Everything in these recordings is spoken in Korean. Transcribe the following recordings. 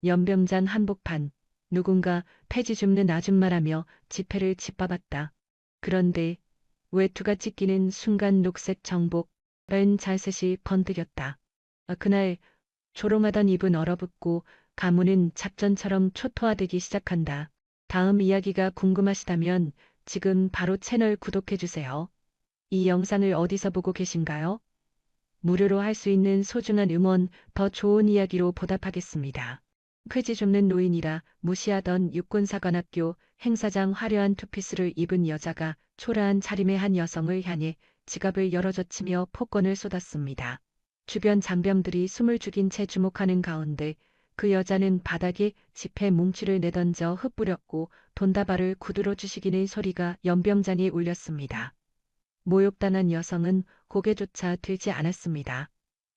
연병장 한복판, 누군가 폐지 줍는 아줌마라며 지폐를 짓밟았다. 그런데 외투가 찢기는 순간 녹색 정복은 잘셋이 번뜩였다. 그날 조롱하던 입은 얼어붙고 가문은 작전처럼 초토화되기 시작한다. 다음 이야기가 궁금하시다면 지금 바로 채널 구독해주세요. 이 영상을 어디서 보고 계신가요? 무료로 할 수 있는 소중한 응원, 더 좋은 이야기로 보답하겠습니다. 폐지 줍는 노인이라 무시하던 육군사관학교 행사장 화려한 투피스를 입은 여자가 초라한 차림의 한 여성을 향해 지갑을 열어젖히며 폭언을 쏟았습니다. 주변 장병들이 숨을 죽인 채 주목하는 가운데 그 여자는 바닥에 지폐 뭉치를 내던져 흩뿌렸고 돈다발을 구두로 주시기는 소리가 연병장에 울렸습니다. 모욕당한 여성은 고개조차 들지 않았습니다.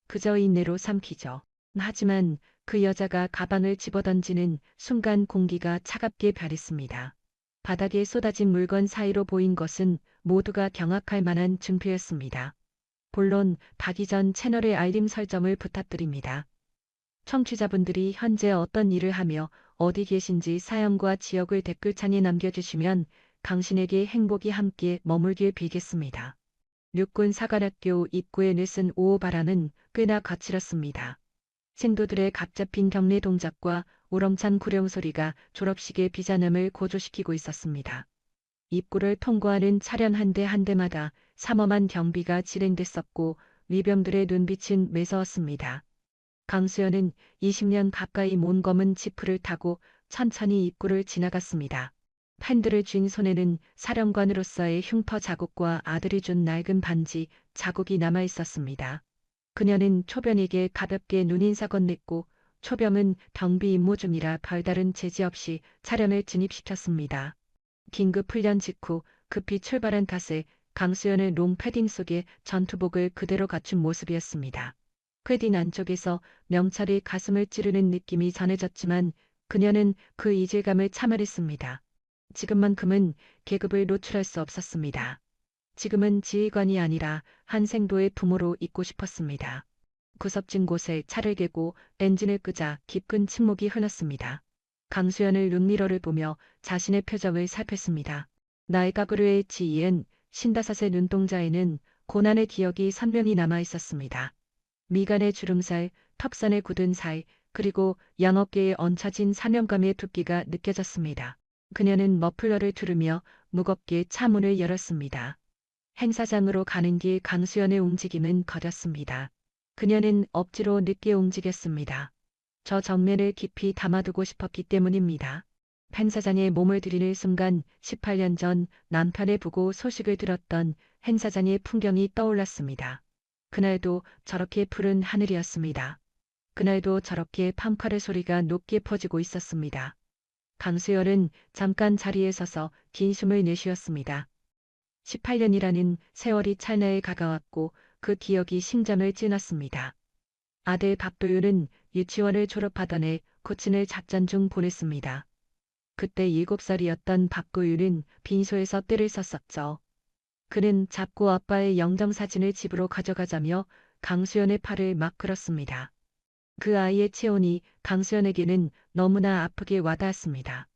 그저 인내로 삼키죠. 하지만 그 여자가 가방을 집어던지는 순간 공기가 차갑게 변했습니다. 바닥에 쏟아진 물건 사이로 보인 것은 모두가 경악할 만한 증표였습니다. 본론 가기 전 채널의 알림 설정을 부탁드립니다. 청취자분들이 현재 어떤 일을 하며 어디 계신지 사연과 지역을 댓글창에 남겨주시면 당신에게 행복이 함께 머물길 빌겠습니다. 육군 사관학교 입구에 내쓴 오호바람은 꽤나 거칠었습니다. 생도들의 각잡힌 경례 동작과 우렁찬 구령 소리가 졸업식의 비장함을 고조시키고 있었습니다. 입구를 통과하는 차량 한 대 한 대마다 삼엄한 경비가 진행됐었고 위병들의 눈빛은 매서웠습니다. 강수연은 20년 가까이 몬 검은 지프를 타고 천천히 입구를 지나갔습니다. 팬들을 쥔 손에는 사령관으로서의 흉터 자국과 아들이 준 낡은 반지 자국이 남아 있었습니다. 그녀는 초변에게 가볍게 눈인사 건넸고 초병은 경비 임무 중이라 별다른 제지 없이 차량을 진입시켰습니다. 긴급 훈련 직후 급히 출발한 탓에 강수연은 롱패딩 속에 전투복을 그대로 갖춘 모습이었습니다. 패딩 안쪽에서 명찰이 가슴을 찌르는 느낌이 전해졌지만 그녀는 그 이질감을 참아냈습니다. 지금만큼은 계급을 노출할 수 없었습니다. 지금은 지휘관이 아니라 한 생도의 부모로 있고 싶었습니다. 구석진 곳에 차를 개고 엔진을 끄자 깊은 침묵이 흘렀습니다. 강수연을 룸미러를 보며 자신의 표정을 살폈습니다. 나이가그르의 지이은 신다섯의 눈동자에는 고난의 기억이 선명히 남아 있었습니다. 미간의 주름살, 턱선의 굳은 살, 그리고 양어깨에 얹혀진 사명감의 붓기가 느껴졌습니다. 그녀는 머플러를 두르며 무겁게 차 문을 열었습니다. 행사장으로 가는 길 강수연의 움직임은 거렸습니다. 그녀는 억지로 늦게 움직였습니다. 저 정면을 깊이 담아두고 싶었기 때문입니다. 행사장에 몸을 들이는 순간 18년 전 남편을 보고 소식을 들었던 행사장의 풍경이 떠올랐습니다. 그날도 저렇게 푸른 하늘이었습니다. 그날도 저렇게 팡카르 소리가 높게 퍼지고 있었습니다. 강수열은 잠깐 자리에 서서 긴 숨을 내쉬었습니다. 18년이라는 세월이 찰나에 가까웠고 그 기억이 심장을 찔렀습니다. 아들 박도윤은 유치원을 졸업하던 해 코친을 작전 중 보냈습니다. 그때 7살이었던 박도윤은 빈소에서 떼를 썼었죠. 그는 자꾸 아빠의 영정사진을 집으로 가져가자며 강수연의 팔을 막 끌었습니다. 그 아이의 체온이 강수연에게는 너무나 아프게 와닿았습니다.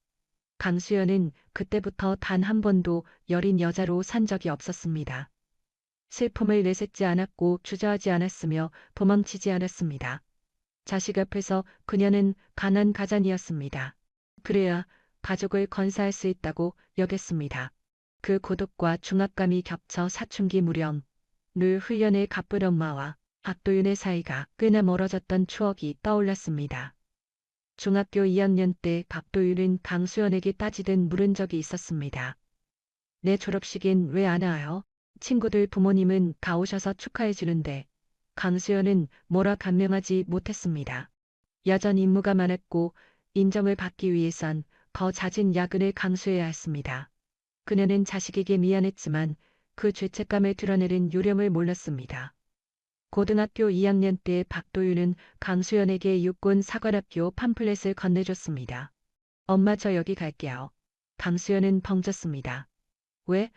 강수연은 그때부터 단 한 번도 여린 여자로 산 적이 없었습니다. 슬픔을 내색지 않았고 주저하지 않았으며 도망치지 않았습니다. 자식 앞에서 그녀는 강한 가장이었습니다. 그래야 가족을 건사할 수 있다고 여겼습니다. 그 고독과 중압감이 겹쳐 사춘기 무렵 늘 훈련에 가쁜 엄마와 박도윤의 사이가 꽤나 멀어졌던 추억이 떠올랐습니다. 중학교 2학년 때 박도윤은 강수연에게 따지듯 물은 적이 있었습니다. 내 졸업식엔 왜 안 와요? 친구들 부모님은 다 오셔서 축하해 주는데 강수연은 뭐라 감명하지 못했습니다. 여전 임무가 많았고 인정을 받기 위해선 더 잦은 야근을 강수해야 했습니다. 그녀는 자식에게 미안했지만 그 죄책감을 드러내는 요령을 몰랐습니다. 고등학교 2학년 때 박도윤은 강수연에게 육군 사관학교 팜플렛을 건네줬습니다. 엄마 저 여기 갈게요. 강수연은 벙쪘습니다. 왜?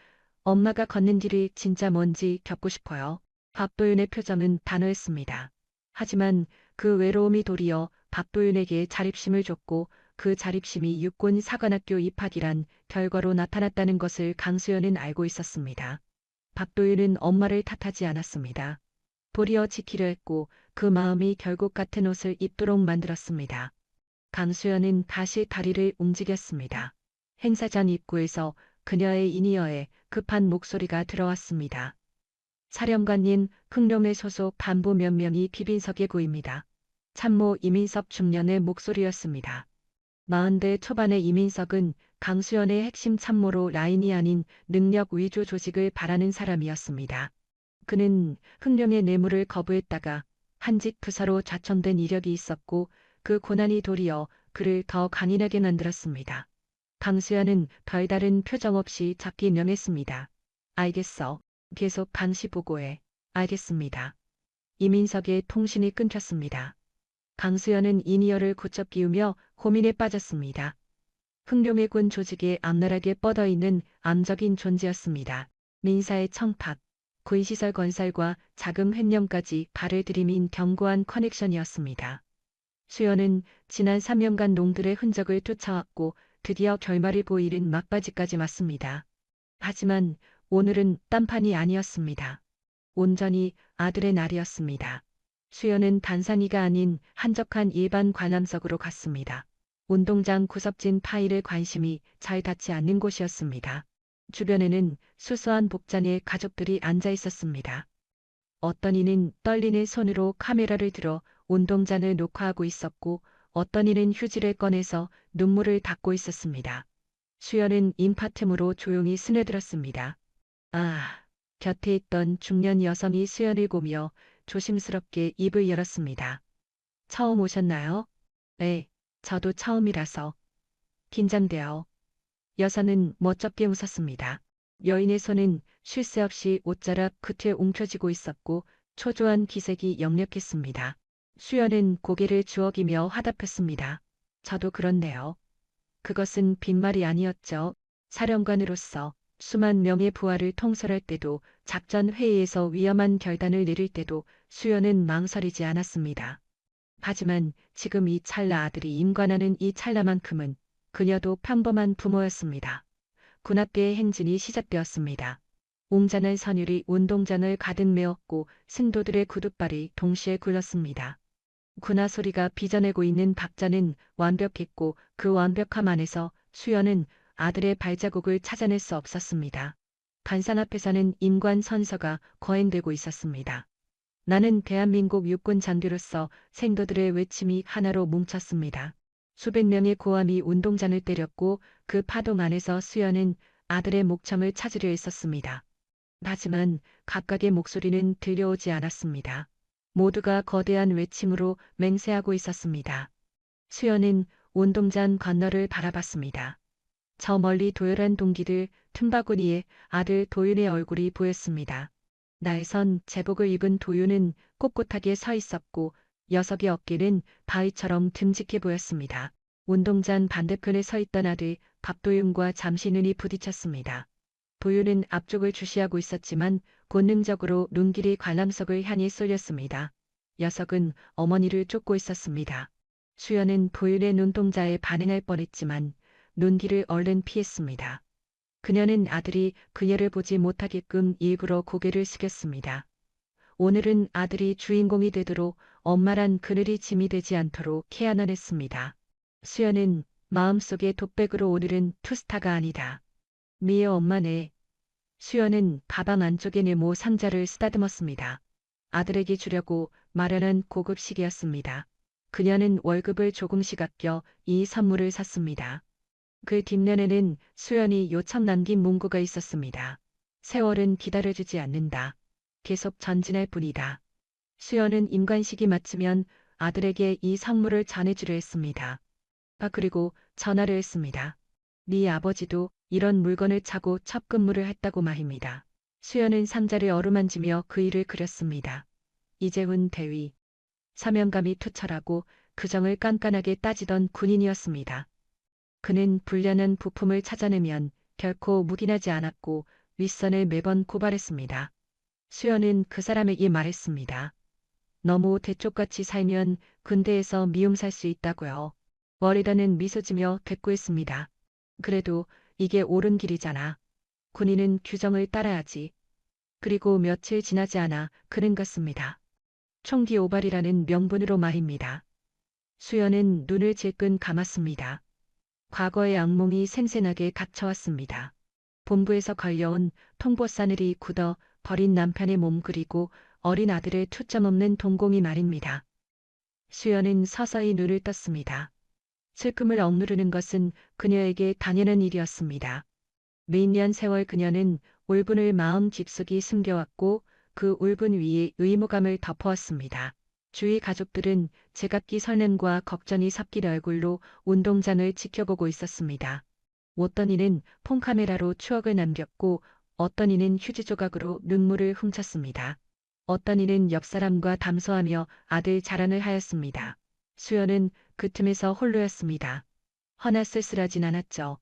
엄마가 건넨 길이 진짜 뭔지 겪고 싶어요. 박도윤의 표정은 단호했습니다. 하지만 그 외로움이 도리어 박도윤에게 자립심을 줬고 그 자립심이 육군 사관학교 입학이란 결과로 나타났다는 것을 강수연은 알고 있었습니다. 박도윤은 엄마를 탓하지 않았습니다. 도리어 지키려 했고 그 마음이 결국 같은 옷을 입도록 만들었습니다. 강수연은 다시 다리를 움직였습니다. 행사장 입구에서 그녀의 인이어에 급한 목소리가 들어왔습니다. 사령관님, 흥룡의 소속 간부 몇 명이 비빈석에 고입니다. 참모 이민석 중년의 목소리였습니다. 40대 초반의 이민석은 강수연의 핵심 참모로 라인이 아닌 능력 위주 조직을 바라는 사람이었습니다. 그는 흥룡의 뇌물을 거부했다가 한직 부사로 좌천된 이력이 있었고 그 고난이 도리어 그를 더 강인하게 만들었습니다. 강수연은 별다른 표정 없이 잡기 명했습니다. 알겠어. 계속 감시 보고해. 알겠습니다. 이민석의 통신이 끊겼습니다. 강수연은 이니어를 고쳐 끼우며 고민에 빠졌습니다. 흥룡의 군 조직에 악랄하게 뻗어있는 암적인 존재였습니다. 민사의 청탁, 군시설 건설과 자금 횡령까지 발을 들이민 견고한 커넥션이었습니다. 수연은 지난 3년간 놈들의 흔적을 쫓아왔고 드디어 결말이 보이는 막바지까지 왔습니다. 하지만 오늘은 딴판이 아니었습니다. 온전히 아들의 날이었습니다. 수연은 단상이가 아닌 한적한 일반 관람석으로 갔습니다. 운동장 구석진 파일에 관심이 잘 닿지 않는 곳이었습니다. 주변에는 수수한 복장의 가족들이 앉아 있었습니다. 어떤 이는 떨리는 손으로 카메라를 들어 운동장을 녹화하고 있었고 어떤 이는 휴지를 꺼내서 눈물을 닦고 있었습니다. 수연은 인파틈으로 조용히 스며들었습니다. 아, 곁에 있던 중년 여성이 수연을 보며 조심스럽게 입을 열었습니다. 처음 오셨나요? 네, 저도 처음이라서. 긴장돼요. 여사는 멋쩍게 웃었습니다. 여인의 손은 쉴 새 없이 옷자락 끝에 움켜쥐고 있었고 초조한 기색이 역력했습니다. 수연은 고개를 주워기며 화답했습니다. 저도 그렇네요. 그것은 빈말이 아니었죠. 사령관으로서 수만 명의 부하를 통솔할 때도 작전 회의에서 위험한 결단을 내릴 때도 수연은 망설이지 않았습니다. 하지만 지금 이 찰나 아들이 임관하는 이 찰나만큼은 그녀도 평범한 부모였습니다. 군합대의 행진이 시작되었습니다. 웅장한 선율이 운동장을 가득 메웠고 승도들의 구둣발이 동시에 굴렀습니다. 군화 소리가 빚어내고 있는 박자는 완벽했고 그 완벽함 안에서 수연은 아들의 발자국을 찾아낼 수 없었습니다. 간상 앞에서는 임관 선서가 거행되고 있었습니다. 나는 대한민국 육군 장교로서 생도들의 외침이 하나로 뭉쳤습니다. 수백 명의 고함이 운동장을 때렸고 그 파동 안에서 수연은 아들의 목청을 찾으려 했었습니다. 하지만 각각의 목소리는 들려오지 않았습니다. 모두가 거대한 외침으로 맹세하고 있었습니다. 수연은 운동장 건너를 바라봤습니다. 저 멀리 도열한 동기들 틈바구니에 아들 도윤의 얼굴이 보였습니다. 날선 제복을 입은 도윤은 꼿꼿하게 서 있었고 녀석의 어깨는 바위처럼 듬직해 보였습니다. 운동장 반대편에 서 있던 아들 박도윤과 잠시 눈이 부딪혔습니다. 도윤은 앞쪽을 주시하고 있었지만 본능적으로 눈길이 관람석을 향해 쏠렸습니다. 녀석은 어머니를 쫓고 있었습니다. 수연은 도윤의 눈동자에 반응할 뻔했지만 눈길을 얼른 피했습니다. 그녀는 아들이 그녀를 보지 못하게끔 일부러 고개를 숙였습니다. 오늘은 아들이 주인공이 되도록 엄마란 그늘이 짐이 되지 않도록 케안을 했습니다. 수연은 마음속에 독백으로 오늘은 투스타가 아니다. 미의 엄마네. 수연은 가방 안쪽에 네모 상자를 쓰다듬었습니다. 아들에게 주려고 마련한 고급 시계였습니다. 그녀는 월급을 조금씩 아껴 이 선물을 샀습니다. 그 뒷면에는 수연이 요청 남긴 문구가 있었습니다. 세월은 기다려주지 않는다. 계속 전진할 뿐이다. 수연은 임관식이 마치면 아들에게 이 선물을 전해주려 했습니다. 그리고 전화를 했습니다. 네 아버지도 이런 물건을 차고 첫 근무를 했다고 말입니다. 수연은 상자를 어루만지며 그 일을 그렸습니다. 이재훈 대위. 사명감이 투철하고 규정을 깐깐하게 따지던 군인이었습니다. 그는 불량한 부품을 찾아내면 결코 묵인하지 않았고 윗선을 매번 고발했습니다. 수연은 그 사람에게 말했습니다. 너무 대쪽같이 살면 군대에서 미움 살 수 있다고요. 워리다는 미소 지며 대꾸했습니다. 그래도 이게 옳은 길이잖아. 군인은 규정을 따라야지. 그리고 며칠 지나지 않아 그는 갔습니다. 총기 오발이라는 명분으로 말입니다. 수연은 눈을 질끈 감았습니다. 과거의 악몽이 생생하게 갇혀왔습니다. 본부에서 걸려온 통보싸늘이 굳어 버린 남편의 몸 그리고 어린 아들의 초점 없는 동공이 말입니다. 수연은 서서히 눈을 떴습니다. 슬픔을 억누르는 것은 그녀에게 당연한 일이었습니다. 몇 년 세월 그녀는 울분을 마음 깊숙이 숨겨왔고 그 울분 위에 의무감을 덮어왔습니다. 주위 가족들은 제각기 설렘과 걱정이 섞인 얼굴로 운동장을 지켜보고 있었습니다. 어떤 이는 폰카메라로 추억을 남겼고 어떤 이는 휴지 조각으로 눈물을 훔쳤습니다. 어떤 이는 옆 사람과 담소하며 아들 자랑을 하였습니다. 수연은 그 틈에서 홀로였습니다. 허나 쓸쓸하진 않았죠.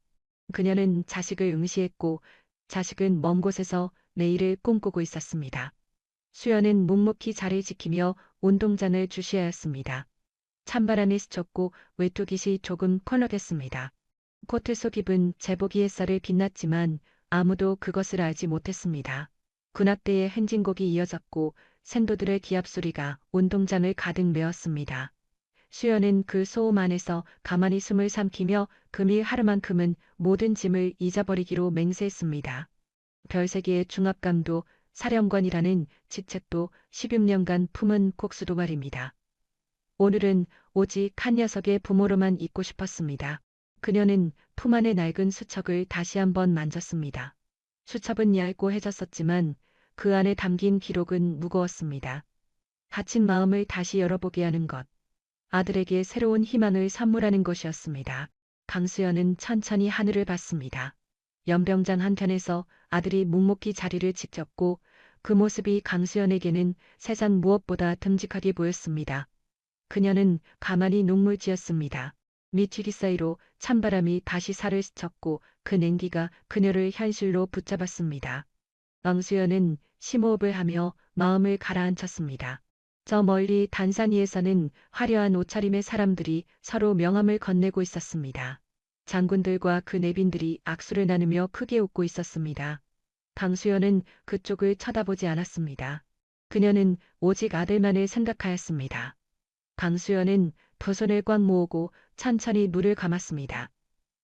그녀는 자식을 응시했고 자식은 먼 곳에서 내일을 꿈꾸고 있었습니다. 수연은 묵묵히 자리를 지키며 운동장을 주시하였습니다. 찬바람이 스쳤고 외투깃이 조금 컬럭했습니다. 코트 속 입은 제복이 햇살을 빛났지만 아무도 그것을 알지 못했습니다. 군악대의 행진곡이 이어졌고 생도들의 기합 소리가 운동장을 가득 메웠습니다. 수연은 그 소음 안에서 가만히 숨을 삼키며 금일 하루만큼은 모든 짐을 잊어버리기로 맹세했습니다. 별세계의 중압감도 사령관이라는 직책도 16년간 품은 곡수도 말입니다. 오늘은 오직 한 녀석의 부모로만 있고 싶었습니다. 그녀는 품 안의 낡은 수첩을 다시 한번 만졌습니다. 수첩은 얇고 해졌었지만 그 안에 담긴 기록은 무거웠습니다. 닫힌 마음을 다시 열어보게 하는 것. 아들에게 새로운 희망을 선물하는 것이었습니다. 강수연은 천천히 하늘을 봤습니다. 연병장 한편에서 아들이 묵묵히 자리를 지켰고 그 모습이 강수연에게는 세상 무엇보다 듬직하게 보였습니다. 그녀는 가만히 눈물 지었습니다. 미치기 사이로 찬바람이 다시 살을 스쳤고 그 냉기가 그녀를 현실로 붙잡았습니다. 강수연은 심호흡을 하며 마음을 가라앉혔습니다. 저 멀리 단산위에서는 화려한 옷차림의 사람들이 서로 명함을 건네고 있었습니다. 장군들과 그 내빈들이 악수를 나누며 크게 웃고 있었습니다. 강수연은 그쪽을 쳐다보지 않았습니다. 그녀는 오직 아들만을 생각하였습니다. 강수연은 두 손을 꽉 모으고 천천히 눈을 감았습니다.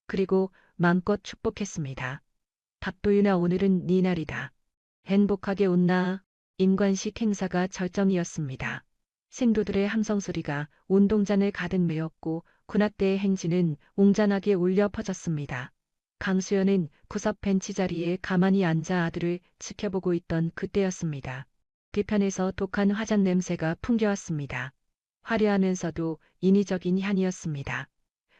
그리고 마음껏 축복했습니다. 박도윤아 오늘은 네 날이다. 행복하게 웃나. 임관식 행사가 절정이었습니다. 생도들의 함성소리가 운동장을 가득 메웠고 군악대의 행진은 웅장하게 울려 퍼졌습니다. 강수연은 구석 벤치 자리에 가만히 앉아 아들을 지켜보고 있던 그때였습니다. 뒤편에서 독한 화장 냄새가 풍겨왔습니다. 화려하면서도 인위적인 향이었습니다.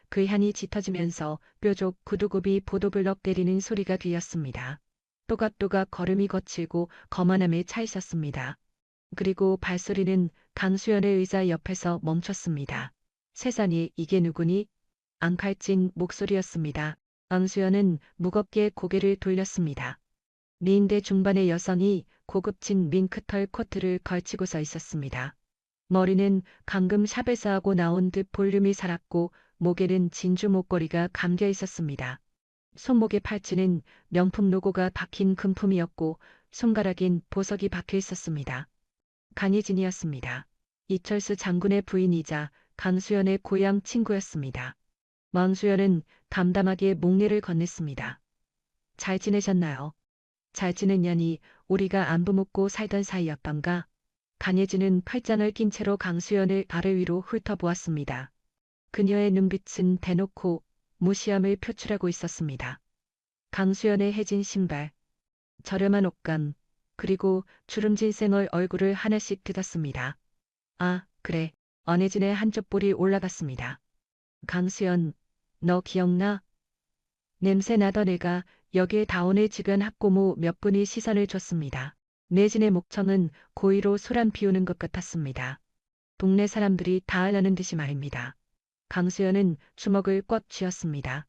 그 향이 짙어지면서 뾰족 구두굽이 보도블럭 때리는 소리가 들렸습니다. 또각또각 걸음이 거칠고 거만함에 차 있었습니다. 그리고 발소리는 강수연의 의자 옆에서 멈췄습니다. 세상에 이게 누구니? 앙칼진 목소리였습니다. 강수연은 무겁게 고개를 돌렸습니다. 미인대 중반의 여성이 고급진 밍크털 코트를 걸치고 서 있었습니다. 머리는 방금 샵에서 하고 나온 듯 볼륨이 살았고 목에는 진주 목걸이가 감겨 있었습니다. 손목의 팔찌는 명품 로고가 박힌 금품이었고 손가락엔 보석이 박혀 있었습니다. 강희진이었습니다. 이철수 장군의 부인이자 강수연의 고향 친구였습니다. 왕수연은 담담하게 목례를 건넸습니다. 잘 지내셨나요? 잘 지냈냐니 우리가 안부 묻고 살던 사이였던가. 강혜진은 팔짱을 낀 채로 강수연을 아래 위로 훑어보았습니다. 그녀의 눈빛은 대놓고 무시함을 표출하고 있었습니다. 강수연의 해진 신발, 저렴한 옷감, 그리고 주름진 쌩얼 얼굴을 하나씩 뜯었습니다. 아, 그래. 언혜진의 한쪽 볼이 올라갔습니다. 강수연, 너 기억나? 냄새 나던 애가 여기에 다온의 주변 학고모 몇 분이 시선을 줬습니다. 내진의 목청은 고의로 소란 피우는 것 같았습니다. 동네 사람들이 다 알라는 듯이 말입니다. 강수연은 주먹을 꽉 쥐었습니다.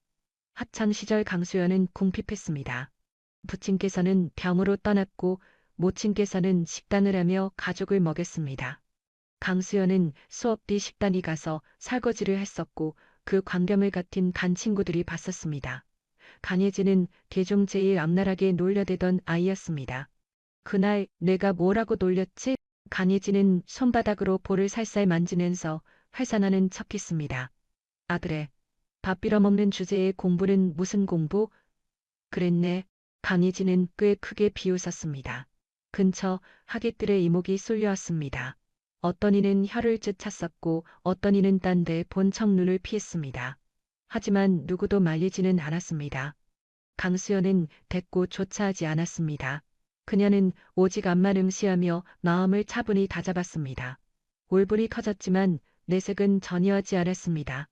학창 시절 강수연은 궁핍했습니다. 부친께서는 병으로 떠났고 모친께서는 식단을 하며 가족을 먹였습니다. 강수연은 수업 뒤 식단이 가서 설거지를 했었고 그 광경을 같은 반 친구들이 봤었습니다. 강예진은 개종 제일 악랄하게 놀려대던 아이였습니다. 그날 내가 뭐라고 놀렸지? 강예진은 손바닥으로 볼을 살살 만지면서 회산하는 척했습니다. 아들의 밥 빌어먹는 주제의 공부는 무슨 공부? 그랬네. 강예진은 꽤 크게 비웃었습니다. 근처 하객들의 이목이 쏠려왔습니다. 어떤 이는 혀를 쯧찼었고 어떤 이는 딴 데 본 척 눈을 피했습니다. 하지만 누구도 말리지는 않았습니다. 강수연은 대꾸조차 하지 않았습니다. 그녀는 오직 앞만 응시하며 마음을 차분히 다잡았습니다. 울분이 커졌지만 내색은 전혀 하지 않았습니다.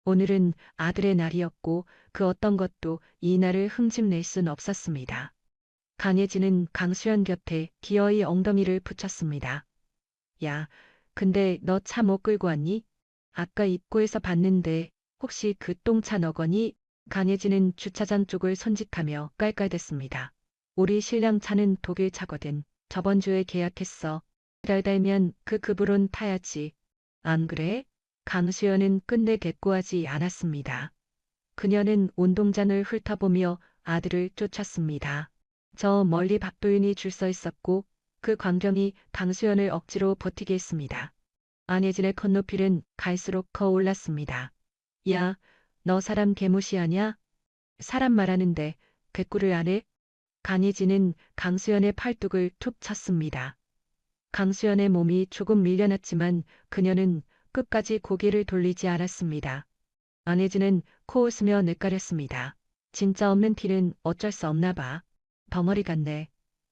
오늘은 아들의 날이었고 그 어떤 것도 이 날을 흠집낼 순 없었습니다. 강혜진은 강수연 곁에 기어이 엉덩이를 붙였습니다. 야, 근데 너 차 못 끌고 왔니? 아까 입구에서 봤는데 혹시 그 똥차 너거니? 강혜진은 주차장 쪽을 손짓하며 깔깔댔습니다. 우리 신랑 차는 독일 차거든. 저번 주에 계약했어. 달 달면 그 급으론 타야지. 안 그래? 강수연은 끝내 대꾸하지 않았습니다. 그녀는 운동장을 훑어보며 아들을 쫓았습니다. 저 멀리 박도윤이 줄 서 있었고 그 광경이 강수연을 억지로 버티게 했습니다. 안혜진의 콧노필은 갈수록 더 올랐습니다. 야, 너 사람 개무시하냐? 사람 말하는데 대꾸를 안 해? 강혜진은 강수연의 팔뚝을 툭 쳤습니다. 강수연의 몸이 조금 밀려났지만 그녀는 끝까지 고개를 돌리지 않았습니다. 안혜진은 코웃으며 뇌까렸습니다. 진짜 없는 티는 어쩔 수 없나 봐. 덩어리 같네.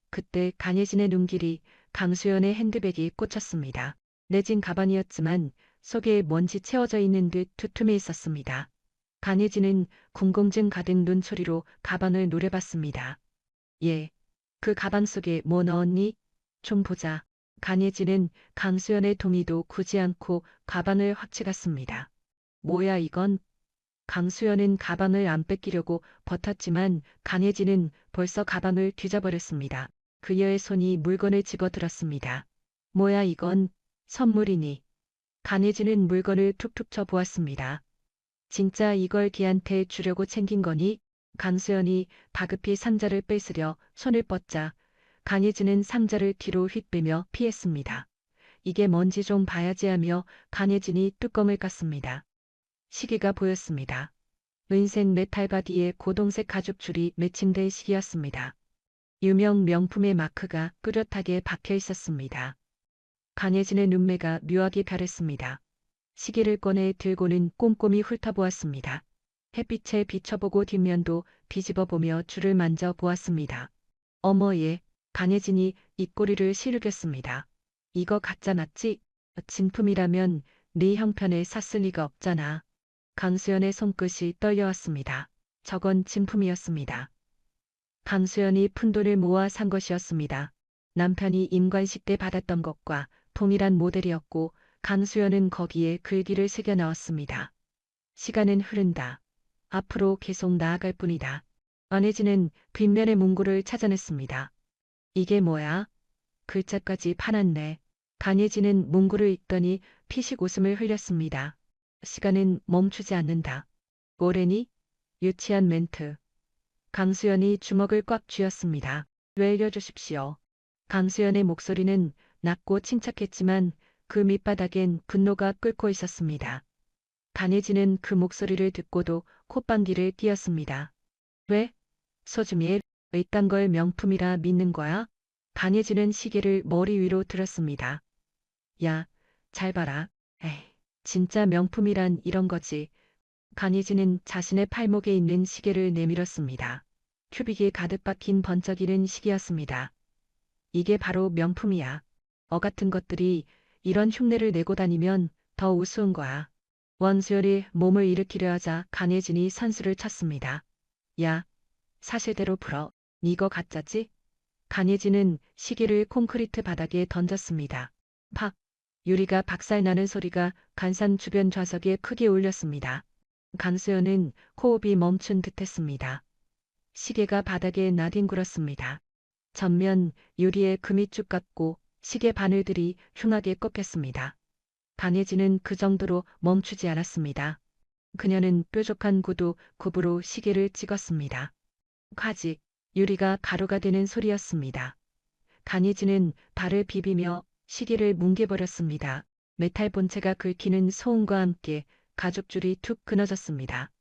그때 강혜진의 눈길이 강수연의 핸드백이 꽂혔습니다. 내진 가방이었지만 속에 먼지 채워져 있는 듯 두툼해 있었습니다. 강혜진은 궁금증 가득 눈초리로 가방을 노려봤습니다. 예, 그 가방 속에 뭐 넣었니? 좀 보자. 강혜진은 강수연의 동의도 구지 않고 가방을 확 채갔습니다. 뭐야 이건? 강수연은 가방을 안 뺏기려고 버텼지만 강혜진은 벌써 가방을 뒤져버렸습니다. 그녀의 손이 물건을 집어들었습니다. 뭐야 이건? 선물이니. 강혜진은 물건을 툭툭 쳐보았습니다. 진짜 이걸 걔한테 주려고 챙긴 거니? 강수연이 다급히 상자를 뺏으려 손을 뻗자 강혜진은 상자를 뒤로 휙 빼며 피했습니다. 이게 뭔지 좀 봐야지 하며 강혜진이 뚜껑을 깠습니다. 시계가 보였습니다. 은색 메탈 바디에 고동색 가죽줄이 매칭된 시계였습니다. 유명 명품의 마크가 뚜렷하게 박혀 있었습니다. 강혜진의 눈매가 묘하게 변했습니다. 시계를 꺼내 들고는 꼼꼼히 훑어보았습니다. 햇빛에 비춰보고 뒷면도 뒤집어 보며 줄을 만져 보았습니다. 어머 얘, 강혜진이 입꼬리를 시르겼습니다. 이거 가짜 맞지? 진품이라면 네 형편에 샀을 리가 없잖아. 강수연의 손끝이 떨려왔습니다. 저건 진품이었습니다. 강수연이 푼돈을 모아 산 것이었습니다. 남편이 임관식 때 받았던 것과 동일한 모델이었고 강수연은 거기에 글귀를 새겨 넣었습니다. 시간은 흐른다. 앞으로 계속 나아갈 뿐이다. 안혜진은 뒷면의 문구를 찾아냈습니다. 이게 뭐야? 글자까지 파놨네. 강혜진은 문구를 읽더니 피식 웃음을 흘렸습니다. 시간은 멈추지 않는다. 뭐래니? 유치한 멘트. 강수연이 주먹을 꽉 쥐었습니다. 알려주십시오. 강수연의 목소리는 낮고 침착했지만 그 밑바닥엔 분노가 끓고 있었습니다. 강혜진은 그 목소리를 듣고도 콧방귀를 뀌었습니다. 왜? 소중해? 이딴 걸 명품이라 믿는 거야? 강혜진은 시계를 머리 위로 들었습니다. 야, 잘 봐라. 에이, 진짜 명품이란 이런 거지. 강혜진은 자신의 팔목에 있는 시계를 내밀었습니다. 큐빅이 가득 박힌 번쩍이는 시계였습니다. 이게 바로 명품이야. 같은 것들이 이런 흉내를 내고 다니면 더 우스운 거야. 원수열이 몸을 일으키려 하자 강혜진이 선수를 쳤습니다. 야, 사실대로 풀어. 이거 가짜지? 강혜진은 시계를 콘크리트 바닥에 던졌습니다. 팍! 유리가 박살나는 소리가 간산 주변 좌석에 크게 울렸습니다. 강수연은 호흡이 멈춘 듯했습니다. 시계가 바닥에 나뒹굴었습니다. 전면 유리에 금이 쭉 깎고 시계 바늘들이 흉하게 꺾였습니다. 강혜진은 그 정도로 멈추지 않았습니다. 그녀는 뾰족한 구두 굽으로 시계를 찍었습니다. 과직, 유리가 가루가 되는 소리였습니다. 강혜진은 발을 비비며 시계를 뭉개버렸습니다. 메탈 본체가 긁히는 소음과 함께 가죽줄이 툭 끊어졌습니다.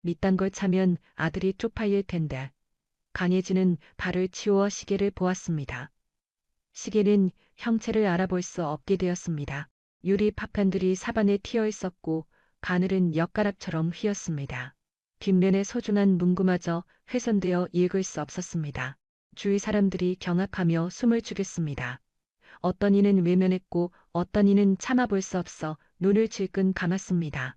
밑단 걸 차면 아들이 쪽팔릴 텐데. 강혜진은 발을 치워 시계를 보았습니다. 시계는 형체를 알아볼 수 없게 되었습니다. 유리 파편들이 사반에 튀어 있었고 바늘은 엿가락처럼 휘었습니다. 뒷면의 소중한 문구마저 훼손되어 읽을 수 없었습니다. 주위 사람들이 경악하며 숨을 죽였습니다. 어떤 이는 외면했고 어떤 이는 참아볼 수 없어 눈을 질끈 감았습니다.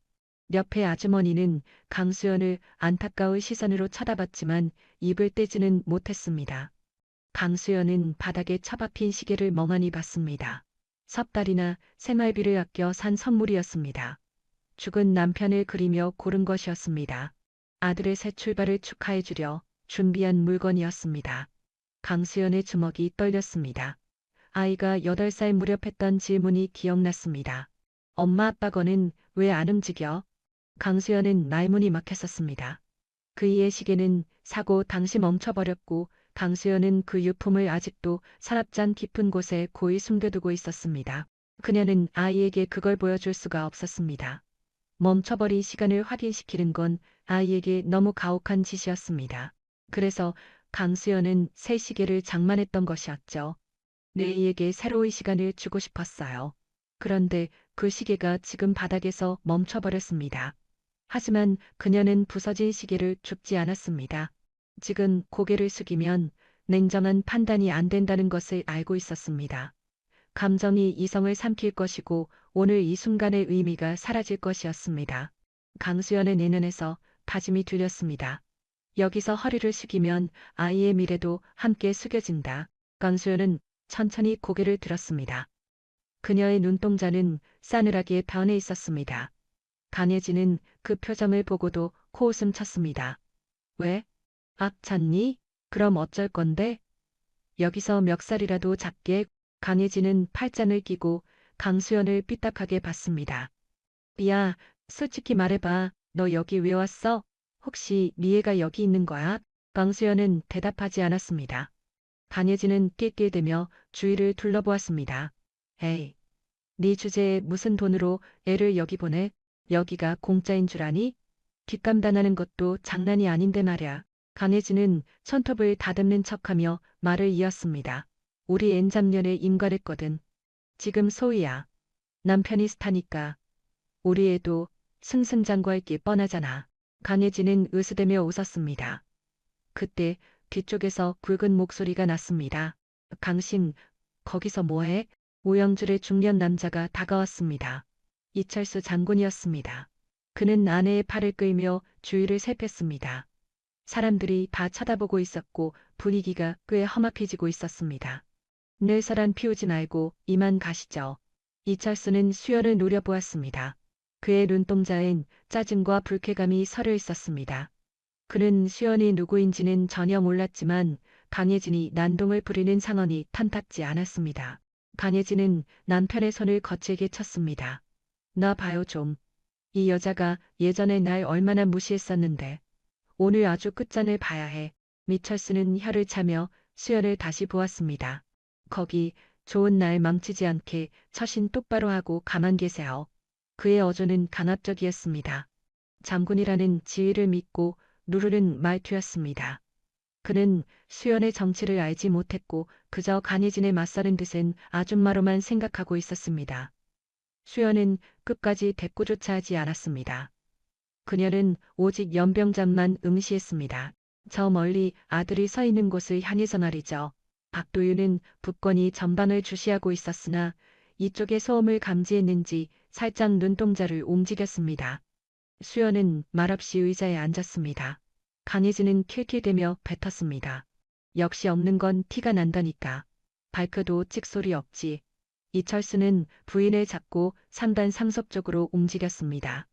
옆에 아주머니는 강수연을 안타까운 시선으로 쳐다봤지만 입을 떼지는 못했습니다. 강수연은 바닥에 처박힌 시계를 멍하니 봤습니다. 석 달이나 생활비를 아껴 산 선물이었습니다. 죽은 남편을 그리며 고른 것이었습니다. 아들의 새 출발을 축하해주려 준비한 물건이었습니다. 강수연의 주먹이 떨렸습니다. 아이가 8살 무렵 했던 질문이 기억났습니다. 엄마 아빠 거는 왜 안 움직여? 강수연은 말문이 막혔었습니다. 그이의 시계는 사고 당시 멈춰버렸고 강수연은 그 유품을 아직도 서랍장 깊은 곳에 고이 숨겨두고 있었습니다. 그녀는 아이에게 그걸 보여줄 수가 없었습니다. 멈춰버린 시간을 확인시키는 건 아이에게 너무 가혹한 짓이었습니다. 그래서 강수연은 새 시계를 장만했던 것이었죠. 내이에게 새로운 시간을 주고 싶었어요. 그런데 그 시계가 지금 바닥에서 멈춰버렸습니다. 하지만 그녀는 부서진 시계를 줍지 않았습니다. 지금 고개를 숙이면 냉정한 판단이 안 된다는 것을 알고 있었습니다. 감정이 이성을 삼킬 것이고 오늘 이 순간의 의미가 사라질 것이었습니다. 강수연의 내면에서 다짐이 들렸습니다. 여기서 허리를 숙이면 아이의 미래도 함께 숙여진다. 강수연은 천천히 고개를 들었습니다. 그녀의 눈동자는 싸늘하게 변해 있었습니다. 강혜진은 그 표정을 보고도 코웃음 쳤습니다. 왜? 악찼니? 그럼 어쩔 건데? 여기서 멱살이라도 작게. 강혜진은 팔짱을 끼고 강수연을 삐딱하게 봤습니다. 야, 솔직히 말해봐. 너 여기 왜 왔어? 혹시 미애가 여기 있는 거야? 강수연은 대답하지 않았습니다. 강혜진은 낄낄대며 주위를 둘러보았습니다. 에이, 네 주제에 무슨 돈으로 애를 여기 보내? 여기가 공짜인 줄 아니? 뒷감당하는 것도 장난이 아닌데 말야. 강혜진은 손톱을 다듬는 척하며 말을 이었습니다. 우리 앤 작년에 임관했거든. 지금 소희야. 남편이 스타니까. 우리 애도 승승장구할 게 뻔하잖아. 강혜진은 으스대며 웃었습니다. 그때 뒤쪽에서 굵은 목소리가 났습니다. 강심, 거기서 뭐해? 오영줄의 중년 남자가 다가왔습니다. 이철수 장군이었습니다. 그는 아내의 팔을 끌며 주위를 살폈습니다. 사람들이 다 쳐다보고 있었고 분위기가 꽤 험악해지고 있었습니다. 뇌설한 피우지 말고 이만 가시죠. 이철수는 수연을 노려보았습니다. 그의 눈동자엔 짜증과 불쾌감이 서려 있었습니다. 그는 수연이 누구인지는 전혀 몰랐지만 강혜진이 난동을 부리는 상황이 탐탁지 않았습니다. 강혜진은 남편의 손을 거칠게 쳤습니다. 나 봐요 좀. 이 여자가 예전에 날 얼마나 무시했었는데 오늘 아주 끝장을 봐야 해. 미철수는 혀를 차며 수연을 다시 보았습니다. 거기 좋은 날 망치지 않게 처신 똑바로 하고 가만 계세요. 그의 어조는 강압적이었습니다. 장군이라는 지위를 믿고 누르는 말투였습니다. 그는 수연의 정체를 알지 못했고 그저 강혜진에 맞서는 듯은 아줌마로만 생각하고 있었습니다. 수연은 끝까지 대꾸조차 하지 않았습니다. 그녀는 오직 연병장만 응시했습니다. 저 멀리 아들이 서 있는 곳을 향해서 말이죠. 박도윤은 굳건히 전방을 주시하고 있었으나 이쪽의 소음을 감지했는지 살짝 눈동자를 움직였습니다. 수연은 말없이 의자에 앉았습니다. 강혜진은 킬킬대며 뱉었습니다. 역시 없는 건 티가 난다니까. 발표도 찍소리 없지. 이철수는 부인을 잡고 상단상속적으로 움직였습니다.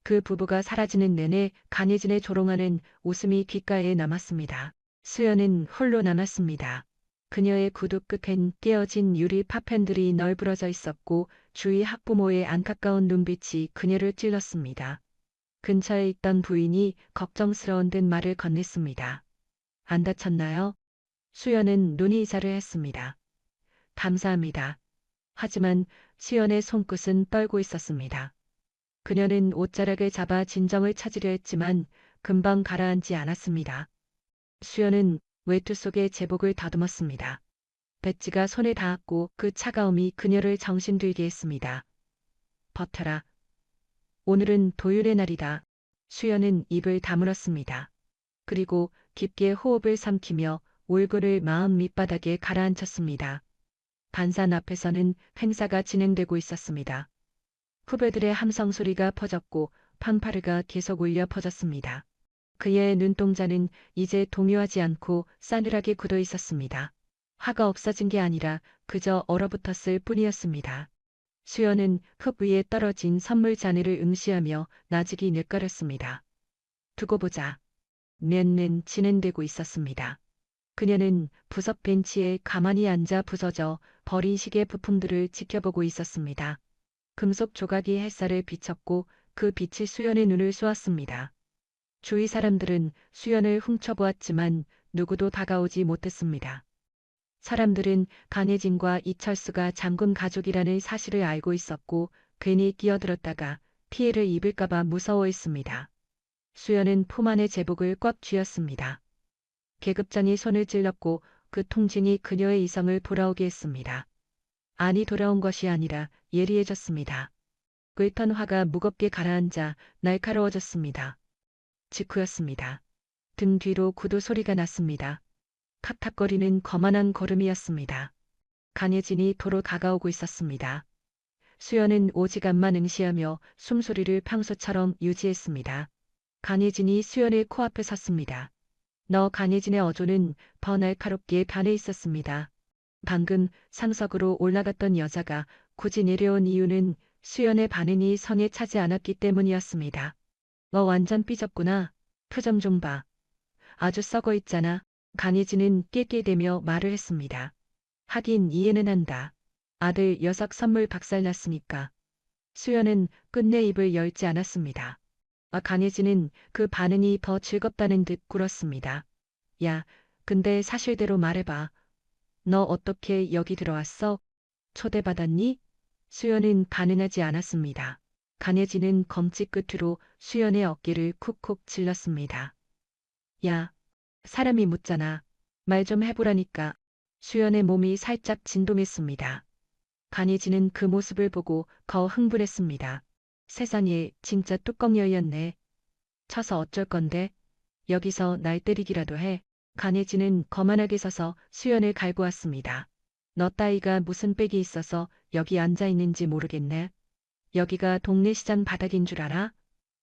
그 부부가 사라지는 내내 강혜진의 조롱하는 웃음이 귓가에 남았습니다. 수연은 홀로 남았습니다. 그녀의 구두 끝엔 깨어진 유리 파편들이 널브러져 있었고 주위 학부모의 안타까운 눈빛이 그녀를 찔렀습니다. 근처에 있던 부인이 걱정스러운 듯 말을 건넸습니다. 안 다쳤나요? 수연은 눈이 이사를 했습니다. 감사합니다. 하지만 수연의 손끝은 떨고 있었습니다. 그녀는 옷자락을 잡아 진정을 찾으려 했지만 금방 가라앉지 않았습니다. 수연은 외투 속에 제복을 다듬었습니다. 배지가 손에 닿았고 그 차가움이 그녀를 정신들게 했습니다. 버텨라. 오늘은 도율의 날이다. 수연은 입을 다물었습니다. 그리고 깊게 호흡을 삼키며 얼굴을 마음 밑바닥에 가라앉혔습니다. 반산 앞에서는 행사가 진행되고 있었습니다. 후배들의 함성 소리가 퍼졌고 판파르가 계속 울려 퍼졌습니다. 그의 눈동자는 이제 동요하지 않고 싸늘하게 굳어 있었습니다. 화가 없어진 게 아니라 그저 얼어붙었을 뿐이었습니다. 수연은 흙 위에 떨어진 선물 잔해를 응시하며 나직이 느껴렸습니다. 두고 보자. 는 진행되고 있었습니다. 그녀는 부석 벤치에 가만히 앉아 부서져 버린 시계 부품들을 지켜보고 있었습니다. 금속 조각이 햇살을 비쳤고 그 빛이 수연의 눈을 쏘았습니다. 주위 사람들은 수연을 훔쳐보았지만 누구도 다가오지 못했습니다. 사람들은 간혜진과 이철수가 장군 가족이라는 사실을 알고 있었고 괜히 끼어들었다가 피해를 입을까봐 무서워했습니다. 수연은 품 안의 제복을 꽉 쥐었습니다. 계급장이 손을 찔렀고 그 통증이 그녀의 이성을 돌아오게 했습니다. 안이 돌아온 것이 아니라 예리해졌습니다. 끓던 화가 무겁게 가라앉아 날카로워졌습니다. 직후였습니다. 등 뒤로 구두 소리가 났습니다. 탁탁거리는 거만한 걸음이었습니다. 간혜진이 도로 다가오고 있었습니다. 수연은 오지간만 응시하며 숨소리를 평소처럼 유지했습니다. 간혜진이 수연의 코앞에 섰습니다. 너 간혜진의 어조는 더 날카롭게 변해 있었습니다. 방금 상석으로 올라갔던 여자가 굳이 내려온 이유는 수연의 반응이 성에 차지 않았기 때문이었습니다. 너 완전 삐졌구나. 표정 좀 봐. 아주 썩어 있잖아. 간혜진은 낄낄대며 말을 했습니다. 하긴 이해는 한다. 아들 녀석 선물 박살났으니까. 수연은 끝내 입을 열지 않았습니다. 간혜진은 그 반응이 더 즐겁다는 듯 굴었습니다. 야, 근데 사실대로 말해봐. 너 어떻게 여기 들어왔어? 초대받았니? 수연은 반응하지 않았습니다. 간혜진은 검지 끝으로 수연의 어깨를 쿡쿡 찔렀습니다. 야, 사람이 묻잖아. 말 좀 해보라니까. 수연의 몸이 살짝 진동했습니다. 간혜진은 그 모습을 보고 더 흥분했습니다. 세상에 진짜 뚜껑여였네. 쳐서 어쩔 건데? 여기서 날 때리기라도 해. 간혜진은 거만하게 서서 수연을 갈고 왔습니다. 너 따위가 무슨 빽이 있어서 여기 앉아 있는지 모르겠네. 여기가 동네 시장 바닥인 줄 알아?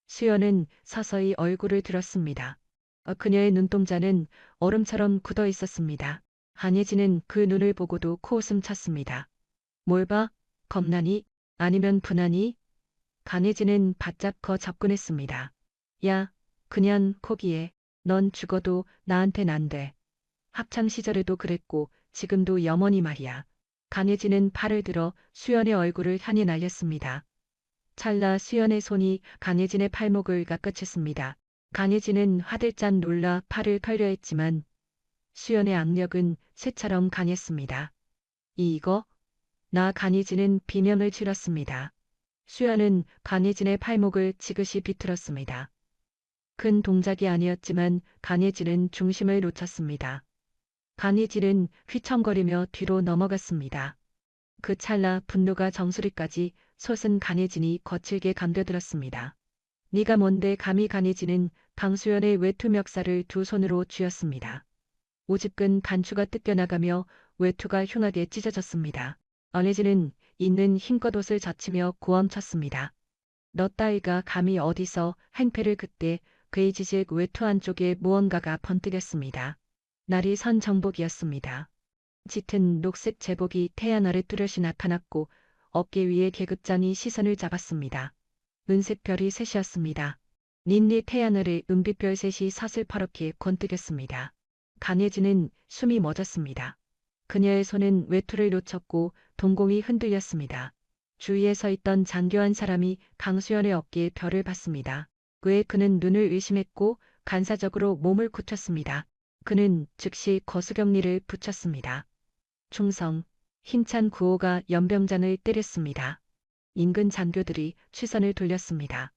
수연은 서서히 얼굴을 들었습니다. 그녀의 눈동자는 얼음처럼 굳어 있었습니다. 간혜진은 그 눈을 보고도 코웃음 쳤습니다. 뭘 봐? 겁나니? 아니면 분하니? 간혜진은 바짝 더 접근했습니다. 야, 그냥 포기해. 넌 죽어도 나한텐 안 돼. 학창 시절에도 그랬고 지금도 영원히 말이야. 간혜진은 팔을 들어 수연의 얼굴을 향해 날렸습니다. 찰나 수연의 손이 간혜진의 팔목을 깎아챘습니다. 간혜진은 화들짝 놀라 팔을 털려 했지만 수연의 악력은 쇠처럼 강했습니다. 이거? 나 간혜진은 비명을 질렀습니다. 수연은 간혜진의 팔목을 지그시 비틀었습니다. 큰 동작이 아니었지만 간혜진은 중심을 놓쳤습니다. 간혜진은 휘청거리며 뒤로 넘어갔습니다. 그 찰나 분노가 정수리까지 솟은 간혜진이 거칠게 감겨들었습니다. 네가 뭔데 감히. 간혜진은 방수연의 외투 멱살을 두 손으로 쥐었습니다. 오집근 단추가 뜯겨나가며 외투가 흉하게 찢어졌습니다. 간혜진은 있는 힘껏 옷을 젖히며 고함쳤습니다. 너 따위가 감히 어디서 행패를. 그때 그의 지직 외투 안쪽에 무언가가 번뜩였습니다. 날이 선 정복이었습니다. 짙은 녹색 제복이 태양 아래 뚜렷이 나타났고 어깨 위에 계급장이 시선을 잡았습니다. 은색 별이 셋이었습니다. 닌니 태양 아래 은빛별 셋이 서슬퍼렇게 번뜩였습니다. 간혜진은 숨이 멎었습니다. 그녀의 손은 외투를 놓쳤고 동공이 흔들렸습니다. 주위에 서 있던 장교 한 사람이 강수연의 어깨에 별을 봤습니다. 그에 그는 눈을 의심했고 간사적으로 몸을 굳혔습니다. 그는 즉시 거수경리를 붙였습니다. 충성, 힘찬 구호가 연병장을 때렸습니다. 인근 장교들이 시선을 돌렸습니다.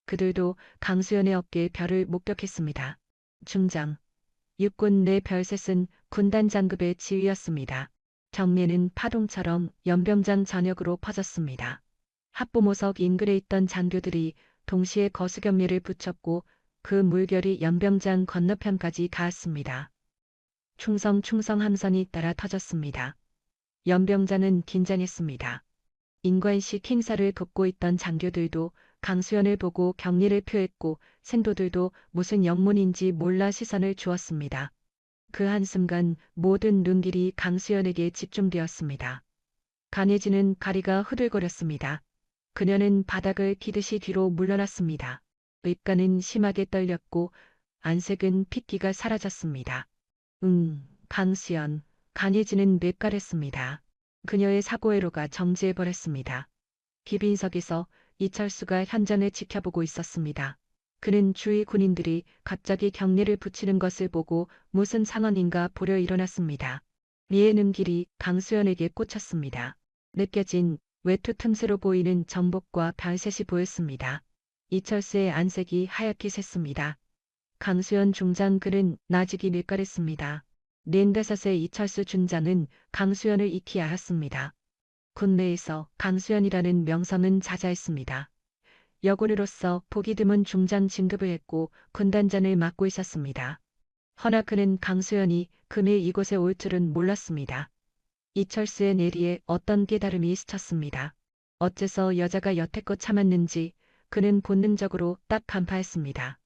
그들도 강수연의 어깨에 별을 목격했습니다. 중장, 육군 내 별셋은 군단 장급의 지휘였습니다. 경례는 파동처럼 연병장 전역으로 퍼졌습니다. 합보모석 인근에 있던 장교들이 동시에 거수경례를 붙였고 그 물결이 연병장 건너편까지 닿았습니다. 충성 충성 함선이 따라 터졌습니다. 연병장은 긴장했습니다. 인관식 행사를 돕고 있던 장교들도 강수연을 보고 경리를 표했고 생도들도 무슨 영문인지 몰라 시선을 주었습니다. 그 한순간 모든 눈길이 강수연에게 집중되었습니다. 간예진은 가리가 후들거렸습니다. 그녀는 바닥을 기듯이 뒤로 물러났습니다. 입가는 심하게 떨렸고 안색은 핏기가 사라졌습니다. 강수연, 간예진은 뇌까랬습니다. 그녀의 사고회로가 정지해버렸습니다. 비빈석에서 이철수가 현장을 지켜보고 있었습니다. 그는 주위 군인들이 갑자기 경례를 붙이는 것을 보고 무슨 상황인가 보려 일어났습니다. 미의 눈길이 강수연에게 꽂혔습니다. 느껴진 외투 틈새로 보이는 정복과 별셋이 보였습니다. 이철수의 안색이 하얗게 샜습니다. 강수연 중장 그는 나직이 밀가랬습니다. 45세 이철수 중장은 강수연을 익히 알았습니다. 군내에서 강수연이라는 명성은 자자했습니다. 여군으로서 보기 드문 중장 진급을 했고 군단장을 맡고 있었습니다. 허나 그는 강수연이 금일 이곳에 올 줄은 몰랐습니다. 이철수의 내리에 어떤 깨달음이 스쳤습니다. 어째서 여자가 여태껏 참았는지 그는 본능적으로 딱 간파했습니다.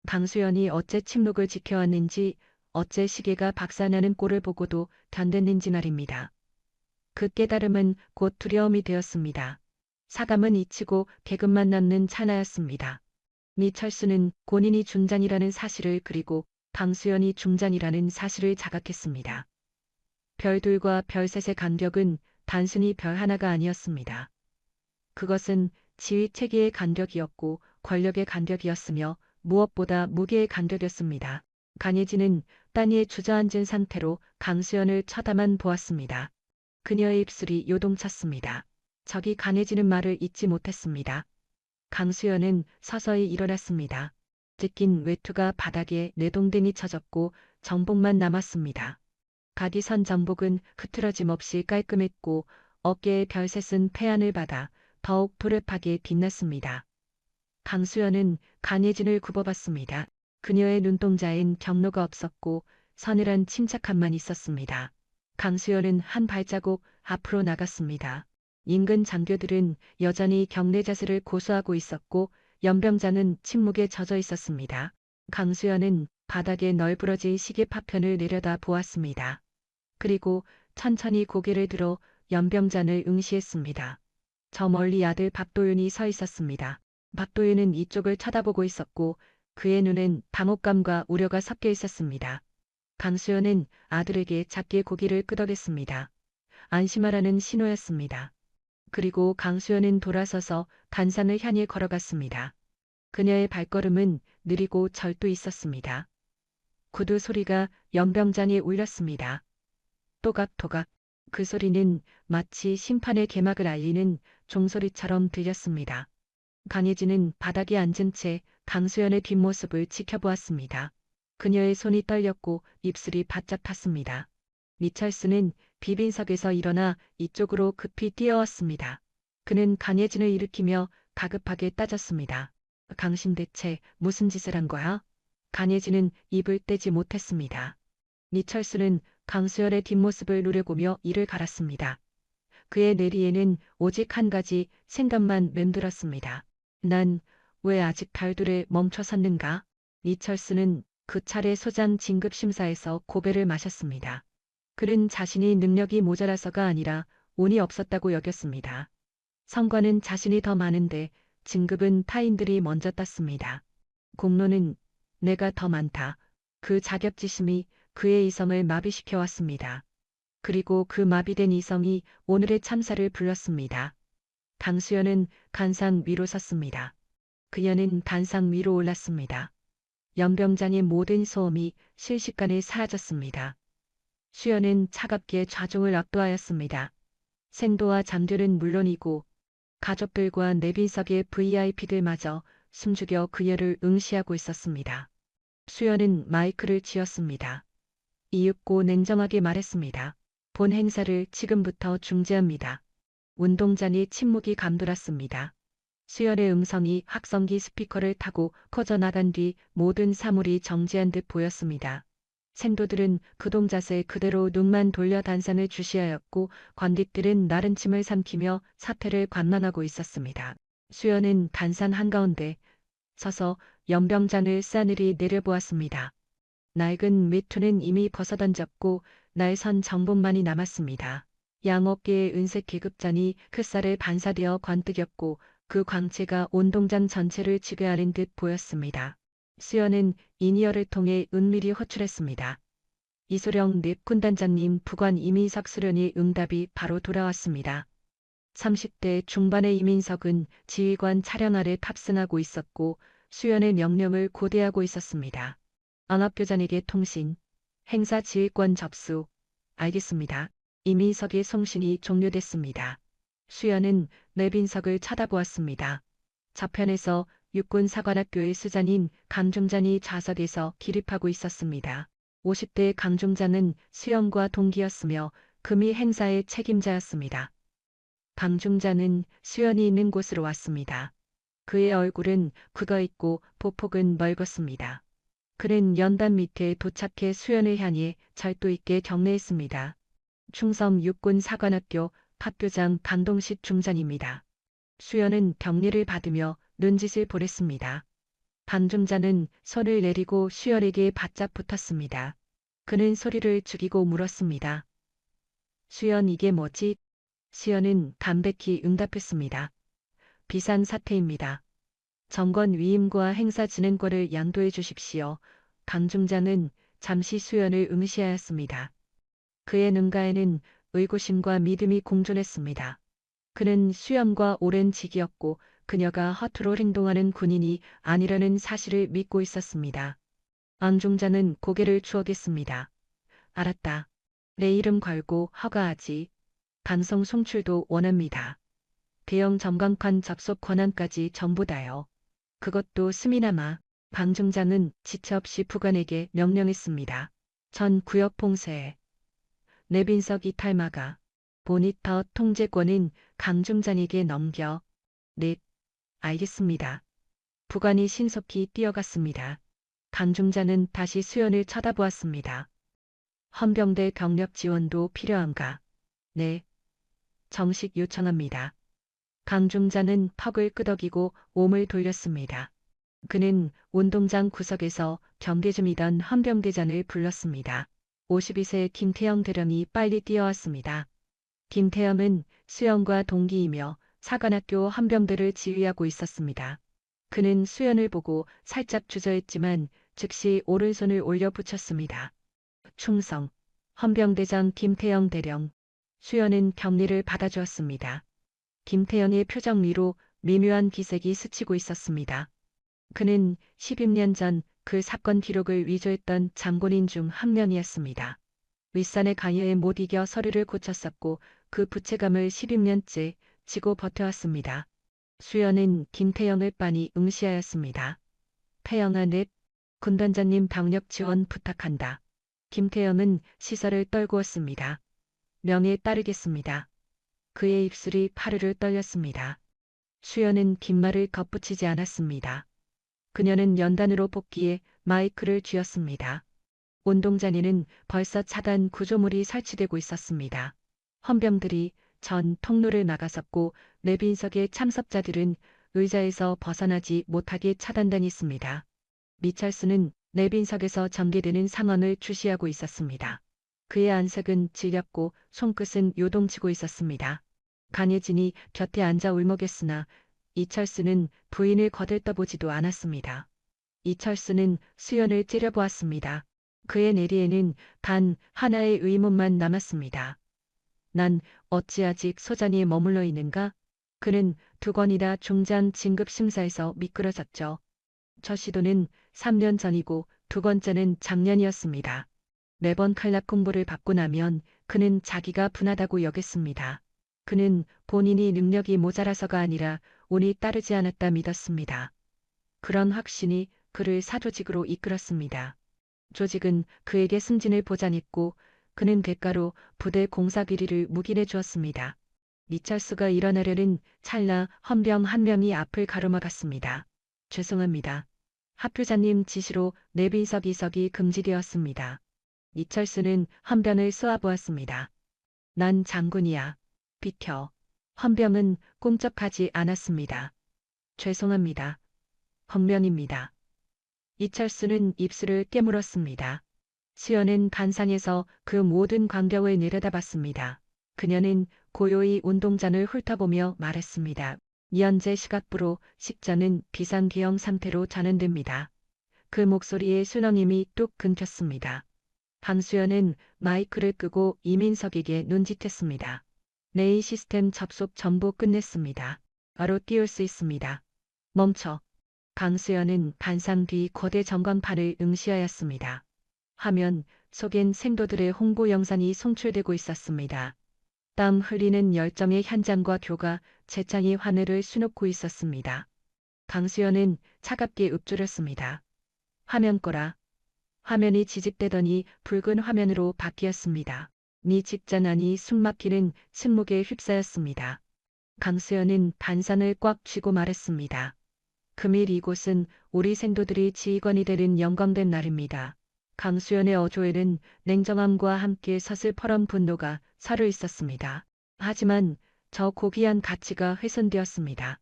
강수연이 어째 침묵을 지켜왔는지 어째 시계가 박살나는 꼴을 보고도 견뎠는지 말입니다. 그 깨달음은 곧 두려움이 되었습니다. 사감은 잊히고 계급만 남는 찰나였습니다. 미철수는 본인이 중장이라는 사실을 그리고 강수연이 중장이라는 사실을 자각했습니다. 별둘과 별셋의 간격은 단순히 별 하나가 아니었습니다. 그것은 지휘 체계의 간격이었고 권력의 간격이었으며 무엇보다 무게의 간격이었습니다. 간예진은 땅 위에 주저앉은 상태로 강수연을 쳐다만 보았습니다. 그녀의 입술이 요동쳤습니다. 적이 간예진은 말을 잊지 못했습니다. 강수연은 서서히 일어났습니다. 찢긴 외투가 바닥에 내동댕이 쳐졌고 정복만 남았습니다. 가디선 정복은 흐트러짐 없이 깔끔했고 어깨에 별셋은 패안을 받아 더욱 도렵하게 빛났습니다. 강수연은 간예진을 굽어봤습니다. 그녀의 눈동자엔 경로가 없었고 서늘한 침착함만 있었습니다. 강수연은 한 발자국 앞으로 나갔습니다. 인근 장교들은 여전히 경례 자세를 고수하고 있었고 연병장은 침묵에 젖어 있었습니다. 강수연은 바닥에 널브러진 시계 파편을 내려다 보았습니다. 그리고 천천히 고개를 들어 연병장을 응시했습니다. 저 멀리 아들 박도윤이 서 있었습니다. 박도윤은 이쪽을 쳐다보고 있었고 그의 눈엔 당혹감과 우려가 섞여 있었습니다. 강수연은 아들에게 작게 고개를 끄덕였습니다. 안심하라는 신호였습니다. 그리고 강수연은 돌아서서 단상을 향해 걸어갔습니다. 그녀의 발걸음은 느리고 절도 있었습니다. 구두 소리가 연병장에 울렸습니다. 또각또각 그 소리는 마치 심판의 개막을 알리는 종소리처럼 들렸습니다. 강예진은 바닥에 앉은 채 강수연의 뒷모습을 지켜보았습니다. 그녀의 손이 떨렸고 입술이 바짝 탔습니다. 미철수는 비빈석에서 일어나 이쪽으로 급히 뛰어왔습니다. 그는 강예진을 일으키며 다급하게 따졌습니다. 당신 대체 무슨 짓을 한 거야? 강예진은 입을 떼지 못했습니다. 미철수는 강수연의 뒷모습을 누려보며 이를 갈았습니다. 그의 내리에는 오직 한 가지 생각만 맴돌았습니다. 난 왜 아직 달둘에 멈춰 섰는가? 이철수는 그 차례 소장 진급 심사에서 고배를 마셨습니다. 그는 자신이 능력이 모자라서가 아니라 운이 없었다고 여겼습니다. 성과는 자신이 더 많은데 진급은 타인들이 먼저 땄습니다. 공로는 내가 더 많다. 그 자격지심이 그의 이성을 마비시켜 왔습니다. 그리고 그 마비된 이성이 오늘의 참사를 불렀습니다. 당수연은 간상 위로 섰습니다. 그녀는 단상 위로 올랐습니다. 연병장의 모든 소음이 순식간에 사라졌습니다. 수연은 차갑게 좌종을 압도하였습니다. 생도와 잠들은 물론이고 가족들과 내빈석의 VIP들마저 숨죽여 그녀를 응시하고 있었습니다. 수연은 마이크를 쥐었습니다. 이윽고 냉정하게 말했습니다. 본 행사를 지금부터 중지합니다. 운동장의 침묵이 감돌았습니다. 수연의 음성이 확성기 스피커를 타고 퍼져나간 뒤 모든 사물이 정지한 듯 보였습니다. 생도들은 그동 자세 그대로 눈만 돌려 단상을 주시하였고 관객들은 나른 침을 삼키며 사태를 관망하고 있었습니다. 수연은 단상 한가운데 서서 연병장을 싸늘히 내려보았습니다. 낡은 미투는 이미 벗어던졌고 날선 정복만이 남았습니다. 양어깨의 은색 계급잔이 크살에 반사되어 관뜨겼고 그 광채가 온동장 전체를 지배하는 듯 보였습니다. 수연은 이니어를 통해 은밀히 호출했습니다. 이소령 립군단장님 부관 이민석 수련의 응답이 바로 돌아왔습니다. 30대 중반의 이민석은 지휘관 차량 아래 탑승하고 있었고 수연의 명령을 고대하고 있었습니다. 안압교장에게 통신, 행사 지휘권 접수, 알겠습니다. 이민석의 송신이 종료됐습니다. 수연은 내빈석을 쳐다보았습니다. 저편에서 육군사관학교의 수장인 강중잔이 좌석에서 기립하고 있었습니다. 50대 강중잔은 수연과 동기였으며 금이 행사의 책임자였습니다. 강중잔은 수연이 있는 곳으로 왔습니다. 그의 얼굴은 굳어있고 보폭은 멀겋습니다. 그는 연단 밑에 도착해 수연을 향해 절도 있게 경례했습니다. 충성 육군사관학교 학교장 강동식 중장입니다. 수연은 격리를 받으며 눈짓을 보냈습니다. 강중자는 손을 내리고 수연에게 바짝 붙었습니다. 그는 소리를 죽이고 물었습니다. 수연 이게 뭐지? 수연은 담백히 응답했습니다. 비상사태입니다. 정권 위임과 행사 진행권을 양도해 주십시오. 강중장은 잠시 수연을 응시하였습니다. 그의 눈가에는 의구심과 믿음이 공존했습니다. 그는 수연과 오랜 직이었고 그녀가 허투루 행동하는 군인이 아니라는 사실을 믿고 있었습니다. 강중장은 고개를 추억했습니다. 알았다. 내 이름 걸고 허가하지. 방송 송출도 원합니다. 대형 전광판 접속 권한까지 전부 다요. 그것도 스미나마. 강중장은 지체 없이 부관에게 명령했습니다. 전 구역 봉쇄. 내빈석 이탈마가. 모니터 통제권은 강중장에게 넘겨. 네, 알겠습니다. 부관이 신속히 뛰어갔습니다. 강중장은 다시 수연을 쳐다보았습니다. 헌병대 병력 지원도 필요한가? 네. 정식 요청합니다. 강중자는 턱을 끄덕이고 몸을 돌렸습니다. 그는 운동장 구석에서 경계 중이던 헌병대장을 불렀습니다. 52세 김태영 대령이 빨리 뛰어왔습니다. 김태영은 수연과 동기이며 사관학교 헌병대를 지휘하고 있었습니다. 그는 수연을 보고 살짝 주저했지만 즉시 오른손을 올려 붙였습니다. 충성, 헌병대장 김태영 대령. 수연은 격리를 받아주었습니다. 김태영의 표정 위로 미묘한 기색이 스치고 있었습니다. 그는 10여 년 전 그 사건 기록을 위조했던 장본인 중 한 명이었습니다. 윗산의 가해에 못 이겨 서류를 고쳤었고 그 부채감을 10여년째 지고 버텨왔습니다. 수연은 김태영을 빤히 응시하였습니다. 태영아 넷, 군단장님 병력 지원 부탁한다. 김태영은 시설을 떨구었습니다. 명에 따르겠습니다. 그의 입술이 파르르 떨렸습니다. 수연은 긴 말을 덧붙이지 않았습니다. 그녀는 연단으로 복귀해 마이크를 쥐었습니다. 운동장에는 벌써 차단 구조물이 설치되고 있었습니다. 헌병들이 전 통로를 막아섰고 내빈석의 참석자들은 의자에서 벗어나지 못하게 차단당했습니다. 미철수는 내빈석에서 전개되는 상황을 주시하고 있었습니다. 그의 안색은 질렸고 손끝은 요동치고 있었습니다. 강혜진이 곁에 앉아 울먹였으나 이철수는 부인을 거들떠보지도 않았습니다. 이철수는 수연을 째려보았습니다. 그의 내리에는 단 하나의 의문만 남았습니다. 난 어찌 아직 소잔이에 머물러 있는가? 그는 2번이나 중장 진급 심사에서 미끄러졌죠. 첫 시도는 3년 전이고 2번째는 작년이었습니다. 매번 칼날 공부를 받고 나면 그는 자기가 분하다고 여겼습니다. 그는 본인이 능력이 모자라서가 아니라 운이 따르지 않았다 믿었습니다. 그런 확신이 그를 사조직으로 이끌었습니다. 조직은 그에게 승진을 보장했고 그는 대가로 부대 공사 비리를 묵인해 주었습니다. 이철수가 일어나려는 찰나 헌병 한 명이 앞을 가로막았습니다. 죄송합니다. 하표자님 지시로 내비석 이석이 금지되었습니다. 이철수는 헌병을 쏘아보았습니다. 난 장군이야. 비켜. 헌병은 꿈쩍하지 않았습니다. 죄송합니다. 헌면입니다. 이철수는 입술을 깨물었습니다. 수연은 반상에서 그 모든 광경을 내려다봤습니다. 그녀는 고요히 운동장을 훑어보며 말했습니다. 현재 시각부로 식전은 비상기형 상태로 전환됩니다. 그 목소리에 순엉임이 뚝 끊겼습니다. 강수연은 마이크를 끄고 이민석에게 눈짓했습니다. 내일 시스템 접속 전부 끝냈습니다. 바로 띄울 수 있습니다. 멈춰. 강수연은 반상 뒤 거대 전광판을 응시하였습니다. 화면 속엔 생도들의 홍보 영상이 송출되고 있었습니다. 땀 흘리는 열정의 현장과 교가 재창의 하늘을 수놓고 있었습니다. 강수연은 차갑게 읊조렸습니다. 화면 꺼라. 화면이 지직되더니 붉은 화면으로 바뀌었습니다. 네 직전 안이 숨막히는 침묵에 휩싸였습니다. 강수연은 반상을 꽉 쥐고 말했습니다. 금일 이곳은 우리 생도들이 지휘관이 되는 영광된 날입니다. 강수연의 어조에는 냉정함과 함께 서슬퍼런 분노가 서려 있었습니다. 하지만 저 고귀한 가치가 훼손되었습니다.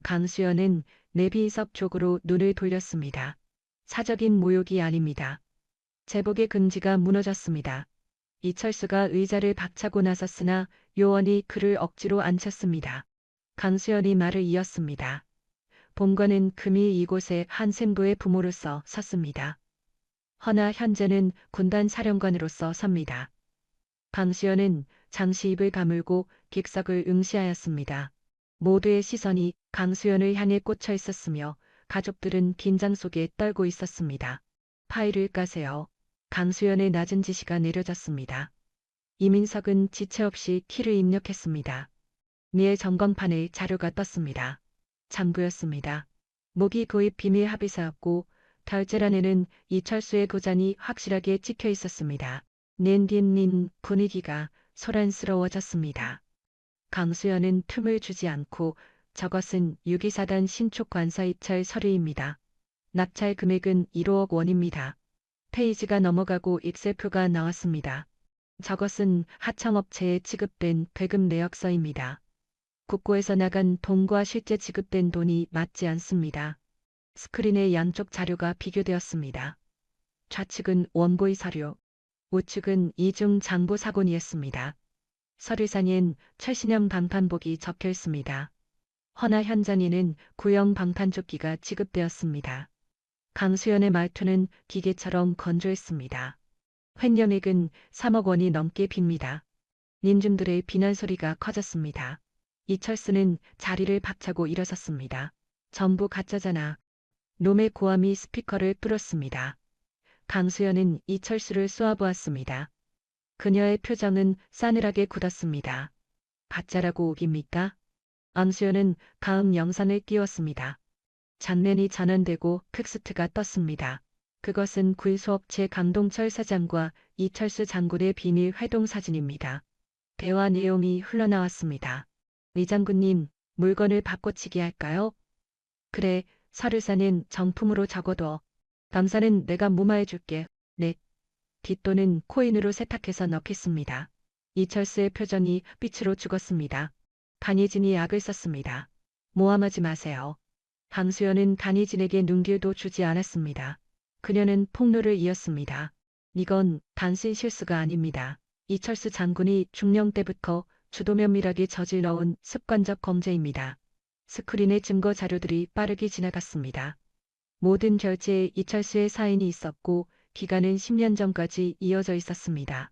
강수연은 내비석 쪽으로 눈을 돌렸습니다. 사적인 모욕이 아닙니다. 제복의 금지가 무너졌습니다. 이철수가 의자를 박차고 나섰으나 요원이 그를 억지로 앉혔습니다. 강수연이 말을 이었습니다. 본관은 금이 이곳에 한 생도의 부모로서 섰습니다. 허나 현재는 군단 사령관으로서 섭니다. 강수연은 잠시 입을 다물고 객석을 응시하였습니다. 모두의 시선이 강수연을 향해 꽂혀 있었으며 가족들은 긴장 속에 떨고 있었습니다. 파일을 까세요. 강수연의 낮은 지시가 내려졌습니다. 이민석은 지체 없이 키를 입력했습니다. 미의 전광판에 자료가 떴습니다. 장부였습니다. 목이 고입 비밀 합의서였고 결제란에는 이철수의 고장이 확실하게 찍혀 있었습니다. 낸딘닌 분위기가 소란스러워졌습니다. 강수연은 틈을 주지 않고 저것은 6.24단 신축 관사 입찰 서류입니다. 낙찰 금액은 1억 원입니다. 페이지가 넘어가고 익셀표가 나왔습니다. 저것은 하청업체에 지급된 배급 내역서입니다. 국고에서 나간 돈과 실제 지급된 돈이 맞지 않습니다. 스크린의 양쪽 자료가 비교되었습니다. 좌측은 원고의 서류, 우측은 이중 장부 사본이었습니다. 서류상엔 최신형 방판복이 적혀 있습니다. 허나 현장에는 구형 방판조끼가 지급되었습니다. 강수연의 말투는 기계처럼 건조했습니다. 횡령액은 3억 원이 넘게 빕니다. 민중들의 비난 소리가 커졌습니다. 이철수는 자리를 박차고 일어섰습니다. 전부 가짜잖아. 놈의 고함이 스피커를 뚫었습니다. 강수연은 이철수를 쏘아보았습니다. 그녀의 표정은 싸늘하게 굳었습니다. 가짜라고 우깁니까? 안수연은 다음 영상을 띄웠습니다. 장면이 전환되고 텍스트가 떴습니다. 그것은 구의소업체 강동철 사장과 이철수 장군의 비밀 회동 사진입니다. 대화 내용이 흘러나왔습니다. 이 장군님, 물건을 바꿔치기 할까요? 그래, 서류사는 정품으로 적어둬. 감사는 내가 무마해줄게. 네. 뒷돈은 코인으로 세탁해서 넣겠습니다. 이철수의 표정이 빛으로 죽었습니다. 강희진이 악을 썼습니다. 모함하지 마세요. 강수연은 강희진에게 눈길도 주지 않았습니다. 그녀는 폭로를 이었습니다. 이건 단순 실수가 아닙니다. 이철수 장군이 중령 때부터 주도 면밀하게 저질러온 습관적 범죄입니다. 스크린의 증거 자료들이 빠르게 지나갔습니다. 모든 결제에 이철수의 사인이 있었고 기간은 10년 전까지 이어져 있었습니다.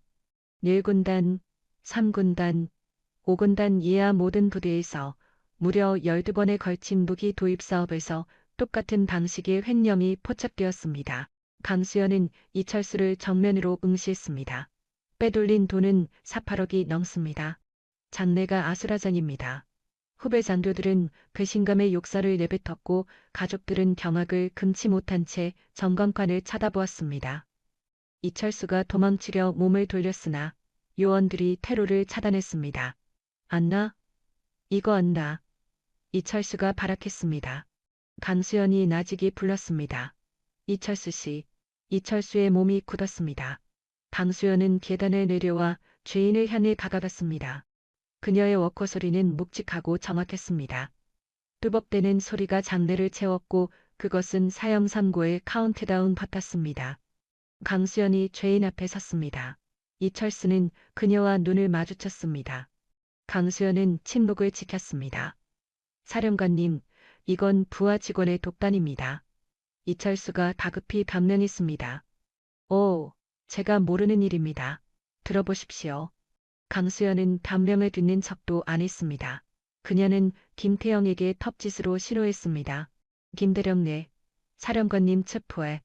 1군단, 3군단, 5군단 이하 모든 부대에서 무려 12번에 걸친 무기 도입 사업에서 똑같은 방식의 횡령이 포착되었습니다. 강수현은 이철수를 정면으로 응시했습니다. 빼돌린 돈은 4~8억이 넘습니다. 장래가 아수라장입니다. 후배 장교들은 배신감의 욕설을 내뱉었고 가족들은 경악을 금치 못한 채 전광판을 쳐다보았습니다. 이철수가 도망치려 몸을 돌렸으나 요원들이 퇴로를 차단했습니다. 안나? 이거 안나? 이철수가 발악했습니다. 강수연이 나직이 불렀습니다. 이철수 씨. 이철수의 몸이 굳었습니다. 강수연은 계단을 내려와 죄인을 향해 다가갔습니다. 그녀의 워커 소리는 묵직하고 정확했습니다. 뚜벅대는 소리가 장내를 채웠고 그것은 사형 선고의 카운트다운 같았습니다. 강수연이 죄인 앞에 섰습니다. 이철수는 그녀와 눈을 마주쳤습니다. 강수연은 침묵을 지켰습니다. 사령관님, 이건 부하 직원의 독단입니다. 이철수가 다급히 변명했습니다. 오, 제가 모르는 일입니다. 들어보십시오. 강수연은 변명을 듣는 척도 안 했습니다. 그녀는 김태영에게 텁짓으로 신호했습니다. 김대령네, 사령관님 체포해.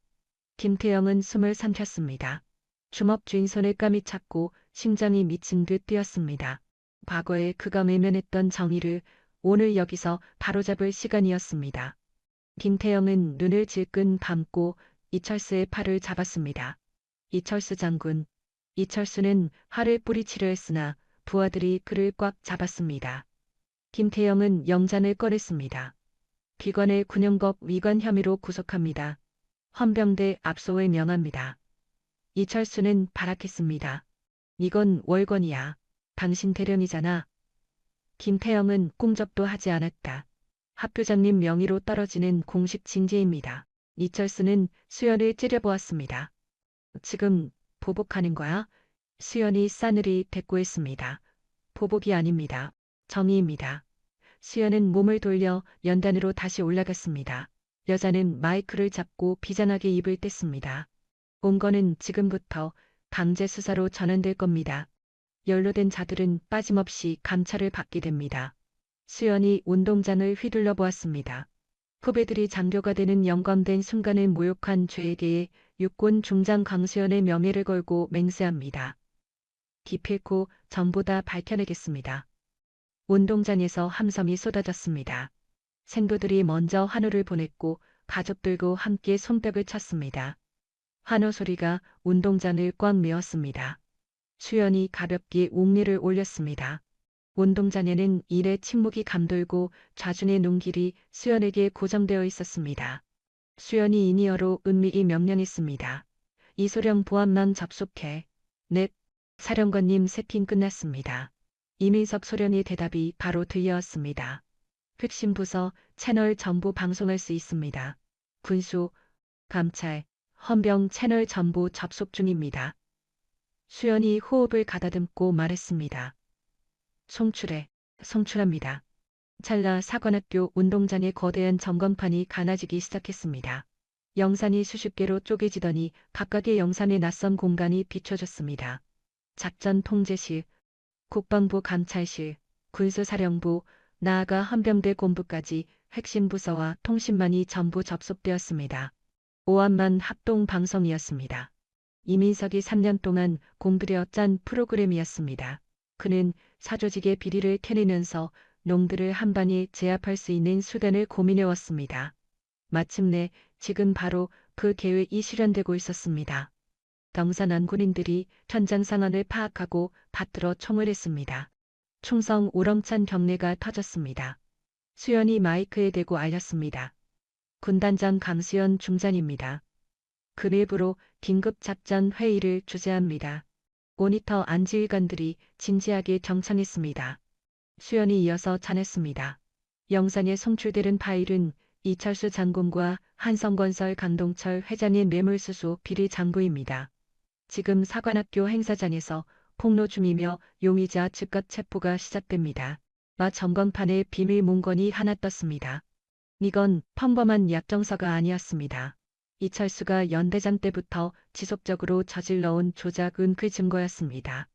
김태영은 숨을 삼켰습니다. 주먹 쥔 손을 까미찼고 심장이 미친 듯 뛰었습니다. 과거에 그가 외면했던 정의를 오늘 여기서 바로잡을 시간이었습니다. 김태영은 눈을 질끈 감고 이철수의 팔을 잡았습니다. 이철수 장군. 이철수는 화를 뿌리치려 했으나 부하들이 그를 꽉 잡았습니다. 김태영은 영장을 꺼냈습니다. 비관의 군용법 위반 혐의로 구속합니다. 헌병대 압송을 명합니다. 이철수는 발악했습니다. 이건 월권이야. 당신 대령이잖아. 김태영은 꿈쩍도 하지 않았다. 학교장님 명의로 떨어지는 공식 징계입니다. 이철수는 수연을 찌려보았습니다. 지금 보복하는 거야? 수연이 싸늘히 대꾸했습니다. 보복이 아닙니다. 정의입니다. 수연은 몸을 돌려 연단으로 다시 올라갔습니다. 여자는 마이크를 잡고 비장하게 입을 뗐습니다. 온 거는 지금부터 강제 수사로 전환될 겁니다. 연루된 자들은 빠짐없이 감찰을 받게 됩니다. 수연이 운동장을 휘둘러 보았습니다. 후배들이 장교가 되는 영광된 순간을 모욕한 죄에 대해 육군 중장 강수연의 명예를 걸고 맹세합니다. 기필코 전부 다 밝혀내겠습니다. 운동장에서 함성이 쏟아졌습니다. 생도들이 먼저 환호를 보냈고 가족들과 함께 손뼉을 쳤습니다. 환호 소리가 운동장을 꽉 메웠습니다. 수연이 가볍게 옥리를 올렸습니다. 운동장에는 일의 침묵이 감돌고 좌중의 눈길이 수연에게 고정되어 있었습니다. 수연이 이니어로 은밀히 명령했습니다. 이소령 보안망 접속해. 넵. 사령관님 세팅 끝났습니다. 이민석 소령의 대답이 바로 들려왔습니다. 핵심 부서 채널 전부 방송할 수 있습니다. 군수, 감찰, 헌병 채널 전부 접속 중입니다. 수연이 호흡을 가다듬고 말했습니다. 송출해, 송출합니다. 찰나 사관학교 운동장의 거대한 전광판이 가나지기 시작했습니다. 영상이 수십 개로 쪼개지더니 각각의 영상의 낯선 공간이 비춰졌습니다. 작전 통제실, 국방부 감찰실, 군수사령부, 나아가 헌병대 본부까지 핵심 부서와 통신망이 전부 접속되었습니다. 오한만 합동 방송이었습니다. 이민석이 3년 동안 공들여 짠 프로그램이었습니다. 그는 사조직의 비리를 캐내면서 놈들을 한반에 제압할 수 있는 수단을 고민해왔습니다. 마침내 지금 바로 그 계획이 실현되고 있었습니다. 경산한 군인들이 현장 상황을 파악하고 받들어 총을 했습니다. 총성 우렁찬 경례가 터졌습니다. 수연이 마이크에 대고 알렸습니다. 군단장 강수연 중장입니다. 그 내부로 긴급 작전 회의를 주재합니다. 모니터 안지휘관들이 진지하게 경청했습니다. 수연이 이어서 전했습니다. 영상에 송출되는 파일은 이철수 장군과 한성건설 강동철 회장의 뇌물수수 비리 장부입니다. 지금 사관학교 행사장에서 폭로 중이며 용의자 즉각 체포가 시작됩니다. 마 전광판에 비밀 문건이 하나 떴습니다. 이건 평범한 약정서가 아니었습니다. 이철수가 연대장 때부터 지속적으로 저질러온 조작 은폐 증거였습니다.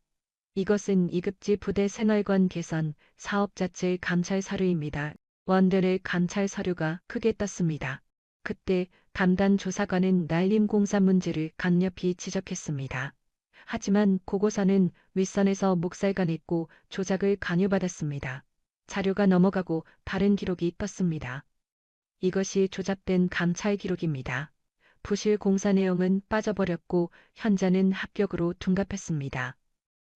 이것은 이급지 부대 생활관 개선 사업 자체 감찰 서류입니다. 원들의 감찰 서류가 크게 떴습니다. 그때 담당 조사관은 난림공사 문제를 강력히 지적했습니다. 하지만 고고사는 윗선에서 묵살간했고 조작을 강요받았습니다. 자료가 넘어가고 다른 기록이 떴습니다. 이것이 조작된 감찰 기록입니다. 부실 공사 내용은 빠져버렸고 현장은 합격으로 둔갑했습니다.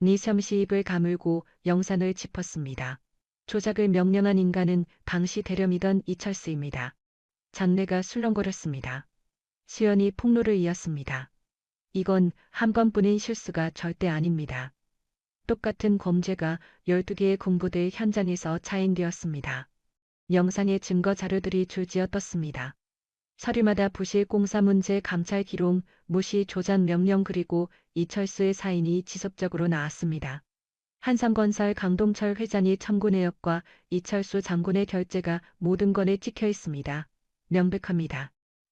니섬시 입을 가물고 영상을 짚었습니다. 조작을 명령한 인간은 당시 대령이던 이철수입니다. 장내가 술렁거렸습니다. 수연이 폭로를 이었습니다. 이건 한 번뿐인 실수가 절대 아닙니다. 똑같은 범죄가 12개의 공부대 현장에서 자행되었습니다. 영상의 증거 자료들이 줄지어 떴습니다. 서류마다 부실 공사 문제 감찰 기록, 무시 조작 명령 그리고 이철수의 사인이 지속적으로 나왔습니다. 한삼건설 강동철 회장이 청구 내역과 이철수 장군의 결재가 모든 건에 찍혀 있습니다. 명백합니다.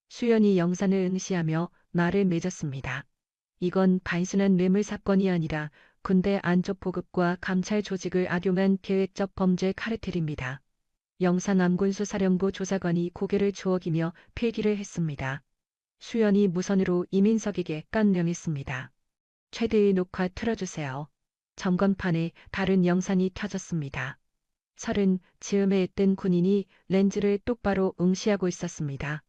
수연이 영상을 응시하며 말을 맺었습니다. 이건 단순한 뇌물 사건이 아니라 군대 안쪽 보급과 감찰 조직을 악용한 계획적 범죄 카르텔입니다. 영상 암군수 사령부 조사관이 고개를 주워기며 필기를 했습니다. 수연이 무선으로 이민석에게 깡명했습니다. 최대의 녹화 틀어주세요. 점검판에 다른 영상이 켜졌습니다. 설은 즈음에 뜬 군인이 렌즈를 똑바로 응시하고 있었습니다.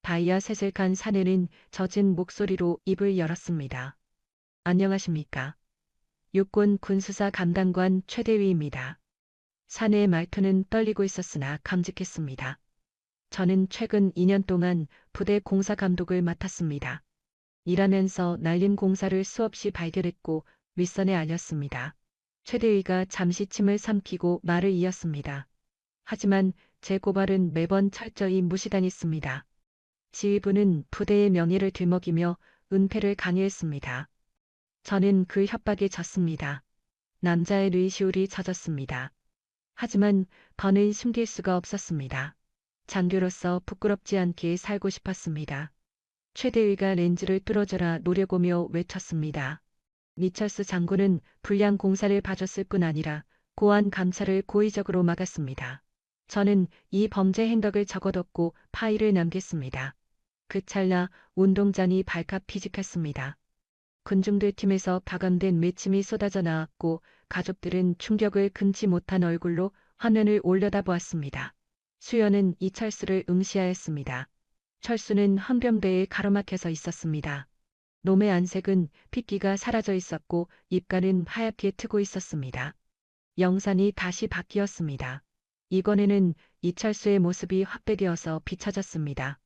다이아 셋을 간 사내는 젖은 목소리로 입을 열었습니다. 안녕하십니까. 육군 군수사 감당관 최대위입니다. 사내의 말투는 떨리고 있었으나 감직했습니다. 저는 최근 2년 동안 부대 공사 감독을 맡았습니다. 일하면서 날림 공사를 수없이 발견했고 윗선에 알렸습니다. 최대위가 잠시 침을 삼키고 말을 이었습니다. 하지만 제 고발은 매번 철저히 무시당했습니다. 지휘부는 부대의 명예를 들먹이며 은폐를 강요했습니다. 저는 그 협박에 졌습니다. 남자의 뇌시울이 젖었습니다. 하지만 더는 숨길 수가 없었습니다. 장교로서 부끄럽지 않게 살고 싶었습니다. 최대위가 렌즈를 뚫어져라 노려보며 외쳤습니다. 이철수 장군은 불량 공사를 봐줬을 뿐 아니라 고안 감찰을 고의적으로 막았습니다. 저는 이 범죄 행덕을 적어뒀고 파일을 남겼습니다. 그 찰나 운동장이 발칵 피직했습니다. 군중들 팀에서 파감된 외침이 쏟아져 나왔고 가족들은 충격을 금치 못한 얼굴로 화면을 올려다보았습니다. 수연은 이철수를 응시하였습니다. 철수는 헌병대에 가로막혀서 있었습니다. 놈의 안색은 핏기가 사라져 있었고 입가는 하얗게 트고 있었습니다. 영상이 다시 바뀌었습니다. 이번에는 이철수의 모습이 확대되어서 비춰졌습니다.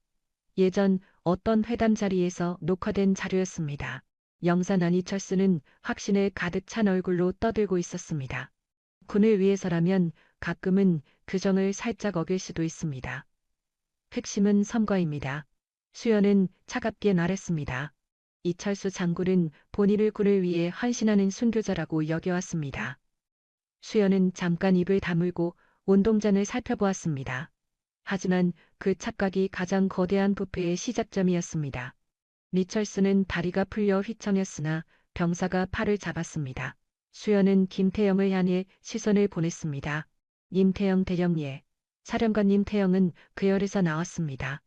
예전 어떤 회담 자리에서 녹화된 자료였습니다. 영상 안 이철수는 확신에 가득 찬 얼굴로 떠들고 있었습니다. 군을 위해서라면 가끔은 규정을 살짝 어길 수도 있습니다. 핵심은 선거입니다. 수연은 차갑게 말했습니다. 이철수 장군은 본인을 군을 위해 헌신하는 순교자라고 여겨왔습니다. 수연은 잠깐 입을 다물고 운동장을 살펴보았습니다. 하지만 그 착각이 가장 거대한 부패의 시작점이었습니다. 이철수는 다리가 풀려 휘청였으나 병사가 팔을 잡았습니다. 수연은 김태영을 향해 시선을 보냈습니다. 임태영 대령예. 사령관님 태영은 그 열에서 나왔습니다.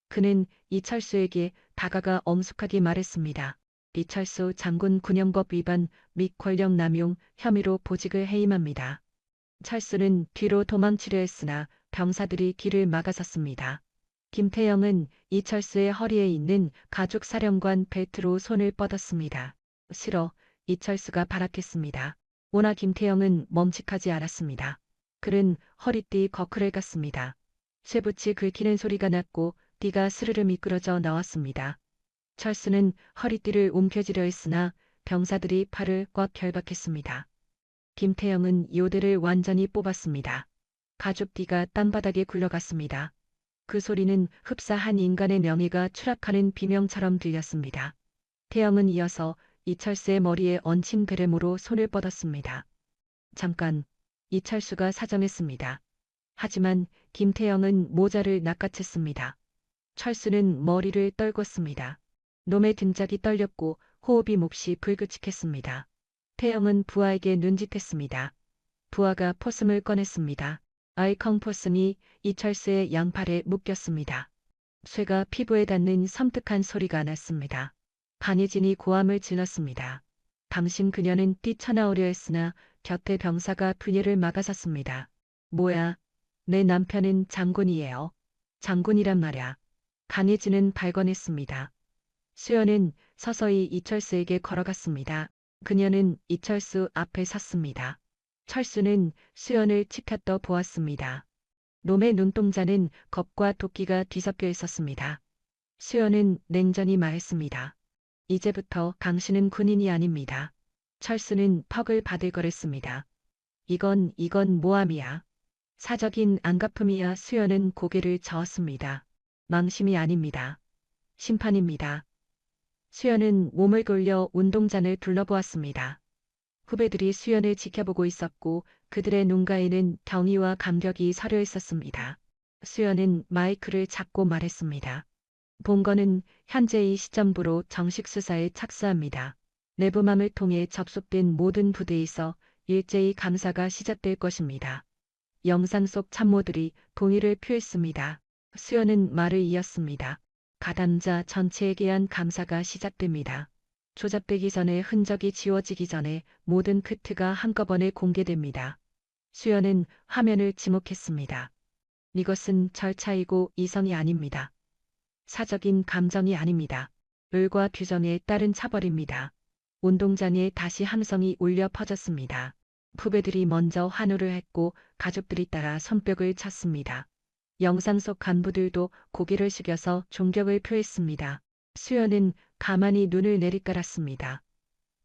그는 이철수에게 다가가 엄숙하게 말했습니다. 이철수 장군 군영법 위반 및 권력 남용 혐의로 보직을 해임합니다. 철수는 뒤로 도망치려 했으나 병사들이 길을 막아섰습니다. 김태영은 이철수의 허리에 있는 가죽사령관 벨트로 손을 뻗었습니다. 싫어, 이철수가 발악했습니다. 오나 김태영은 멈칫하지 않았습니다. 그는 허리띠 거크를 갔습니다. 쇠붙이 긁히는 소리가 났고 띠가 스르르 미끄러져 나왔습니다. 철수는 허리띠를 움켜쥐려 했으나 병사들이 팔을 꽉 결박했습니다. 김태영은 요대를 완전히 뽑았습니다. 가죽띠가 땅바닥에 굴러갔습니다. 그 소리는 흡사한 인간의 명예가 추락하는 비명처럼 들렸습니다. 태영은 이어서 이철수의 머리에 얹힌 베레모로 손을 뻗었습니다. 잠깐, 이철수가 사정했습니다. 하지만 김태영은 모자를 낚아챘습니다. 철수는 머리를 떨궜습니다. 놈의 등짝이 떨렸고 호흡이 몹시 불규칙했습니다. 태영은 부하에게 눈짓했습니다. 부하가 포스을 꺼냈습니다. 아이컹 포스이 이철수의 양팔에 묶였습니다. 쇠가 피부에 닿는 섬뜩한 소리가 났습니다. 반예진이 고함을 질렀습니다. 당신 그녀는 뛰쳐나오려 했으나 곁에 병사가 그녀를 막아섰습니다. 뭐야? 내 남편은 장군이에요. 장군이란 말야. 반예진은 발건했습니다. 수연은 서서히 이철수에게 걸어갔습니다. 그녀는 이철수 앞에 섰습니다. 철수는 수연을 치켜떠 보았습니다. 놈의 눈동자는 겁과 도끼가 뒤섞여 있었습니다. 수연은 냉정히 말했습니다. 이제부터 당신은 군인이 아닙니다. 철수는 퍽을 바들거렸습니다. 이건 모함이야. 사적인 안가품이야. 수연은 고개를 저었습니다. 망심이 아닙니다. 심판입니다. 수연은 몸을 돌려 운동장을 둘러보았습니다. 후배들이 수연을 지켜보고 있었고 그들의 눈가에는 경의와 감격이 서려 있었습니다. 수연은 마이크를 잡고 말했습니다. 본건은 현재 이 시점부로 정식 수사에 착수합니다. 내부망을 통해 접속된 모든 부대에서 일제히 감사가 시작될 것입니다. 영상 속 참모들이 동의를 표했습니다. 수연은 말을 이었습니다. 가담자 전체에 대한 감사가 시작됩니다. 조작되기 전에 흔적이 지워지기 전에 모든 팩트가 한꺼번에 공개됩니다. 수연은 화면을 지목했습니다. 이것은 절차이고 이성이 아닙니다. 사적인 감정이 아닙니다. 을과 규정에 따른 차벌입니다. 운동장에 다시 함성이 울려 퍼졌습니다. 후배들이 먼저 환호를 했고 가족들이 따라 손뼉을 쳤습니다. 영상 속 간부들도 고개를 숙여서 존경을 표했습니다. 수연은 가만히 눈을 내리깔았습니다.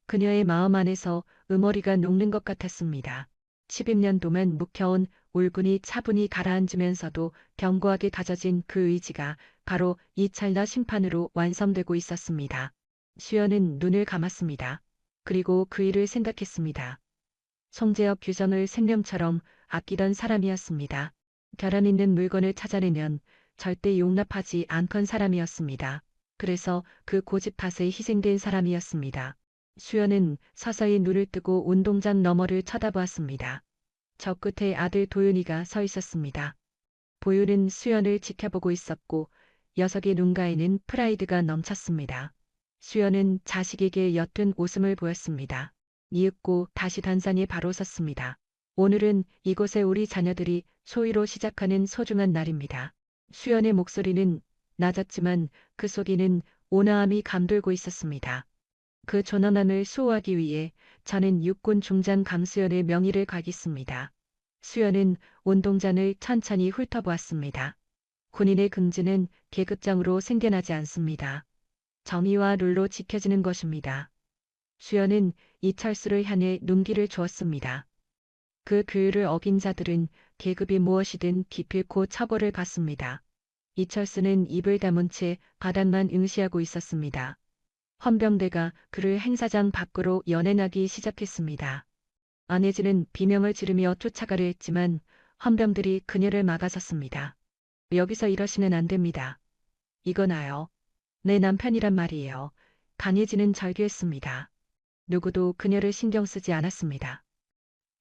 그녀의 마음 안에서 응어리가 녹는 것 같았습니다. 11년 동안 묵혀온 울분이 차분히 가라앉으면서도 견고하게 다져진 그 의지가 바로 이 찰나 심판으로 완성되고 있었습니다. 수연은 눈을 감았습니다. 그리고 그 일을 생각했습니다. 송재엽 규정을 생명처럼 아끼던 사람이었습니다. 결함 있는 물건을 찾아내면 절대 용납하지 않던 사람이었습니다. 그래서 그 고집 탓에 희생된 사람이었습니다. 수연은 서서히 눈을 뜨고 운동장 너머를 쳐다보았습니다. 저 끝에 아들 도윤이가 서 있었습니다. 보윤은 수연을 지켜보고 있었고 녀석의 눈가에는 프라이드가 넘쳤습니다. 수연은 자식에게 옅은 웃음을 보였습니다. 이윽고 다시 단상에 바로 섰습니다. 오늘은 이곳에 우리 자녀들이 소위로 시작하는 소중한 날입니다. 수연의 목소리는 낮았지만 그 속에는 온화함이 감돌고 있었습니다. 그 존엄함을 수호하기 위해 저는 육군 중장 강수연의 명의를 가겠습니다. 수연은 운동장을 천천히 훑어보았습니다. 군인의 긍지는 계급장으로 생겨나지 않습니다. 정의와 룰로 지켜지는 것입니다. 수연은 이철수를 향해 눈길을 주었습니다. 그 규율을 어긴 자들은 계급이 무엇이든 기필코 처벌을 받습니다. 이철수는 입을 다문 채 바닥만 응시하고 있었습니다. 헌병대가 그를 행사장 밖으로 연행하기 시작했습니다. 안혜진은 비명을 지르며 쫓아가려 했지만 헌병들이 그녀를 막아섰습니다. 여기서 이러시면 안 됩니다. 이건 아요. 내 남편이란 말이에요. 강혜진은 절규했습니다. 누구도 그녀를 신경 쓰지 않았습니다.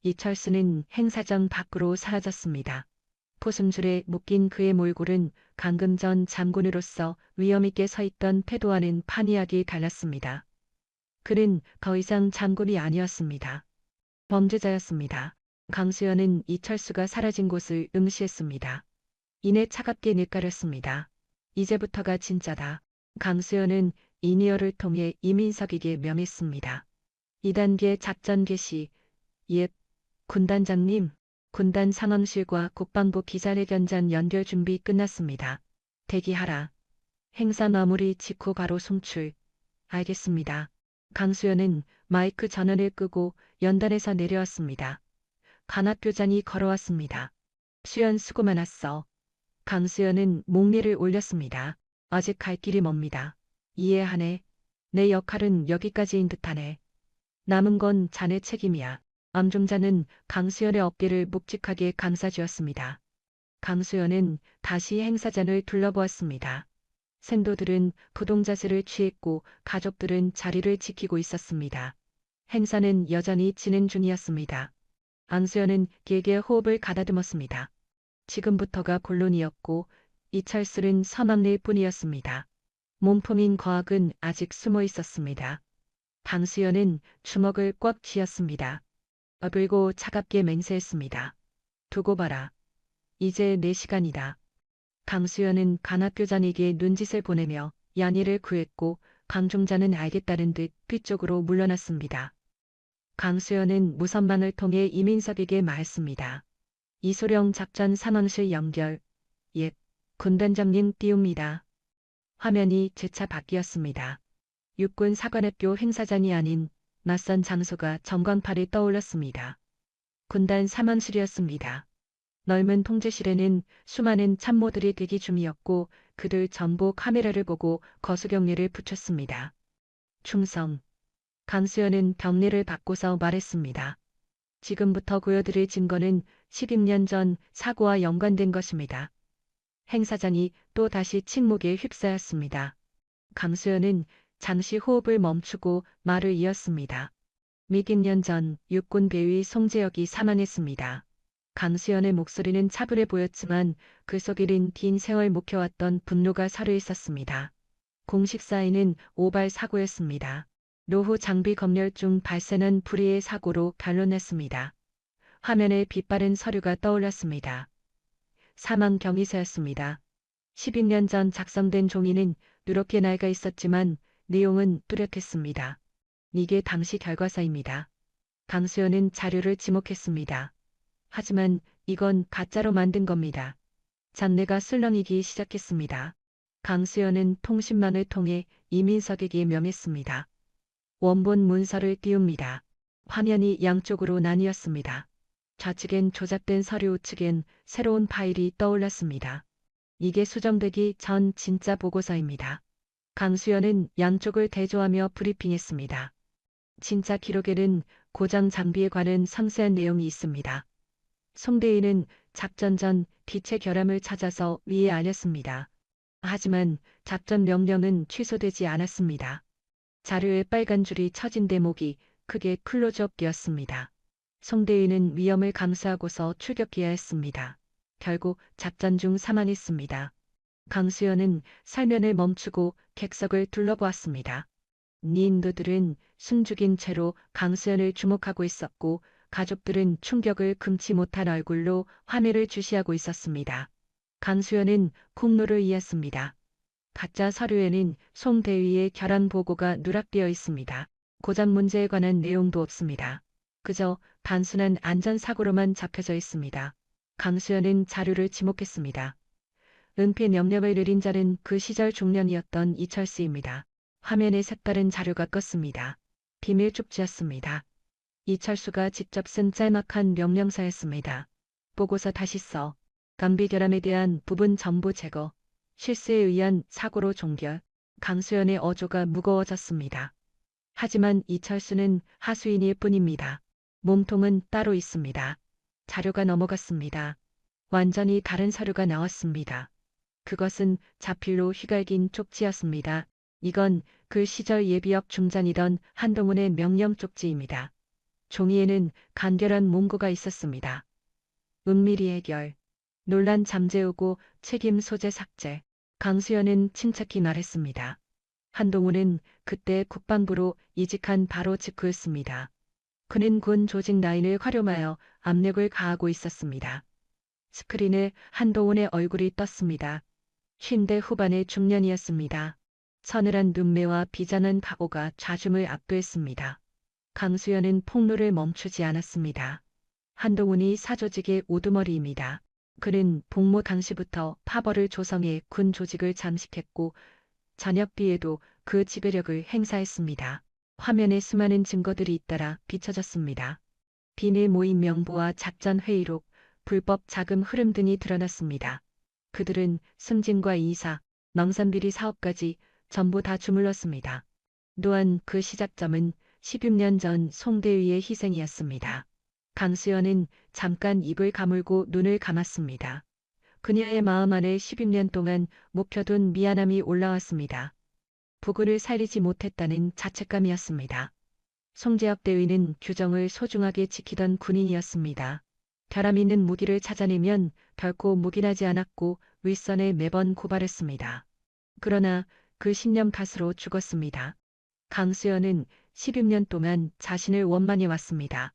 이철수는 행사장 밖으로 사라졌습니다. 포승줄에 묶인 그의 몰골은 방금 전 장군으로서 위엄있게 서 있던 태도와는 판이하게 달랐습니다. 그는 더 이상 장군이 아니었습니다. 범죄자였습니다. 강수연은 이철수가 사라진 곳을 응시했습니다. 이내 차갑게 뇌까렸습니다. 이제부터가 진짜다. 강수연은 이니어를 통해 이민석에게 명했습니다. 2단계 작전 개시. 예, 군단장님. 군단 상황실과 국방부 기자회견장 연결 준비 끝났습니다. 대기하라. 행사 마무리 직후 바로 송출. 알겠습니다. 강수연은 마이크 전원을 끄고 연단에서 내려왔습니다. 관악교장이 걸어왔습니다. 수연 수고 많았어. 강수연은 목례를 올렸습니다. 아직 갈 길이 멉니다. 이해하네. 내 역할은 여기까지인 듯하네. 남은 건 자네 책임이야. 암종자는 강수연의 어깨를 묵직하게 감싸주었습니다. 강수연은 다시 행사장을 둘러보았습니다. 생도들은 부동자세를 취했고 가족들은 자리를 지키고 있었습니다. 행사는 여전히 진행 중이었습니다. 안수연은 길게 호흡을 가다듬었습니다. 지금부터가 본론이었고 이철수는 서막릴 뿐이었습니다. 몸품인 과학은 아직 숨어 있었습니다. 강수연은 주먹을 꽉 쥐었습니다. 그리고 차갑게 맹세했습니다. 두고 봐라. 이제 내 시간이다. 강수연은 간학교장에게 눈짓을 보내며 양해를 구했고 강종자는 알겠다는 듯 뒤쪽으로 물러났습니다. 강수연은 무선망을 통해 이민석에게 말했습니다. 이소령 작전 상황실 연결. 예, 군단장님 띄웁니다. 화면이 재차 바뀌었습니다. 육군 사관학교 행사장이 아닌 낯선 장소가 전광판에 떠올랐습니다. 군단 사망실이었습니다. 넓은 통제실에는 수많은 참모들이 대기 중이었고 그들 전부 카메라를 보고 거수경례를 붙였습니다. 충성. 강수연은 경례를 받고서 말했습니다. 지금부터 보여드릴 증거는 12년 전 사고와 연관된 것입니다. 행사장이 또 다시 침묵에 휩싸였습니다. 강수연은 잠시 호흡을 멈추고 말을 이었습니다. 몇 년 전 육군 배위 송재혁이 사망했습니다. 강수연의 목소리는 차분해 보였지만 그 속에는 긴 세월 묵혀왔던 분노가 서려 있었습니다. 공식 사인은 오발 사고였습니다. 노후 장비 검열 중 발생한 불의의 사고로 결론냈습니다. 화면에 빛바랜 서류가 떠올랐습니다. 사망 경위서였습니다. 12년 전 작성된 종이는 누렇게 낡아 있었지만 내용은 뚜렷했습니다. 이게 당시 결과서입니다. 강수연은 자료를 지목했습니다. 하지만 이건 가짜로 만든 겁니다. 잡내가 술렁이기 시작했습니다. 강수연은 통신망을 통해 이민석에게 명했습니다. 원본 문서를 띄웁니다. 화면이 양쪽으로 나뉘었습니다. 좌측엔 조작된 서류, 우측엔 새로운 파일이 떠올랐습니다. 이게 수정되기 전 진짜 보고서입니다. 강수연은 양쪽을 대조하며 브리핑했습니다. 진짜 기록에는 고장 장비에 관한 상세한 내용이 있습니다. 송대인은 작전 전 빛의 결함을 찾아서 위에 알렸습니다. 하지만 작전 명령은 취소되지 않았습니다. 자료에 빨간 줄이 쳐진 대목이 크게 클로즈업되었습니다. 송대인은 위험을 감수하고서 출격해야 했습니다. 결국 작전 중 사망했습니다. 강수연은 설면을 멈추고 객석을 둘러보았습니다. 니인도들은 숨죽인 채로 강수연을 주목하고 있었고 가족들은 충격을 금치 못한 얼굴로 화면을 주시하고 있었습니다. 강수연은 콩로를 이었습니다. 가짜 서류에는 송대위의 결함 보고가 누락되어 있습니다. 고장 문제에 관한 내용도 없습니다. 그저 단순한 안전사고로만 잡혀져 있습니다. 강수연은 자료를 지목했습니다. 은폐 명령을 내린 자는 그 시절 중년이었던 이철수입니다. 화면에 색다른 자료가 껐습니다. 비밀 쪽지였습니다. 이철수가 직접 쓴 짤막한 명령서였습니다. 보고서 다시 써. 감비 결함에 대한 부분 정보 제거. 실수에 의한 사고로 종결. 강수연의 어조가 무거워졌습니다. 하지만 이철수는 하수인일 뿐입니다. 몸통은 따로 있습니다. 자료가 넘어갔습니다. 완전히 다른 서류가 나왔습니다. 그것은 자필로 휘갈긴 쪽지였습니다. 이건 그 시절 예비역 중장이던 한동훈의 명령 쪽지입니다. 종이에는 간결한 문구가 있었습니다. 은밀히 해결. 논란 잠재우고 책임 소재 삭제. 강수연은 침착히 말했습니다. 한동훈은 그때 국방부로 이직한 바로 직후였습니다. 그는 군 조직 라인을 활용하여 압력을 가하고 있었습니다. 스크린에 한동훈의 얼굴이 떴습니다. 50대 후반의 중년이었습니다. 서늘한 눈매와 비장한 각오가 좌중을 압도했습니다. 강수연은 폭로를 멈추지 않았습니다. 한동훈이 사조직의 우두머리입니다. 그는 복무 당시부터 파벌을 조성해 군 조직을 잠식했고 저녁 뒤에도 그 지배력을 행사했습니다. 화면에 수많은 증거들이 잇따라 비춰졌습니다. 비밀 모임 명부와 작전 회의록, 불법 자금 흐름 등이 드러났습니다. 그들은 승진과 이사, 멍산비리 사업까지 전부 다 주물렀습니다. 또한 그 시작점은 16년 전 송대위의 희생이었습니다. 강수연은 잠깐 입을 가물고 눈을 감았습니다. 그녀의 마음 안에 16년 동안 묵혀둔 미안함이 올라왔습니다. 부군을 살리지 못했다는 자책감이었습니다. 송재혁 대위는 규정을 소중하게 지키던 군인이었습니다. 결함 있는 무기를 찾아내면 결코 묵인하지 않았고 윗선에 매번 고발했습니다. 그러나 그 신념 탓으로 죽었습니다. 강수연은 16년 동안 자신을 원만해 왔습니다.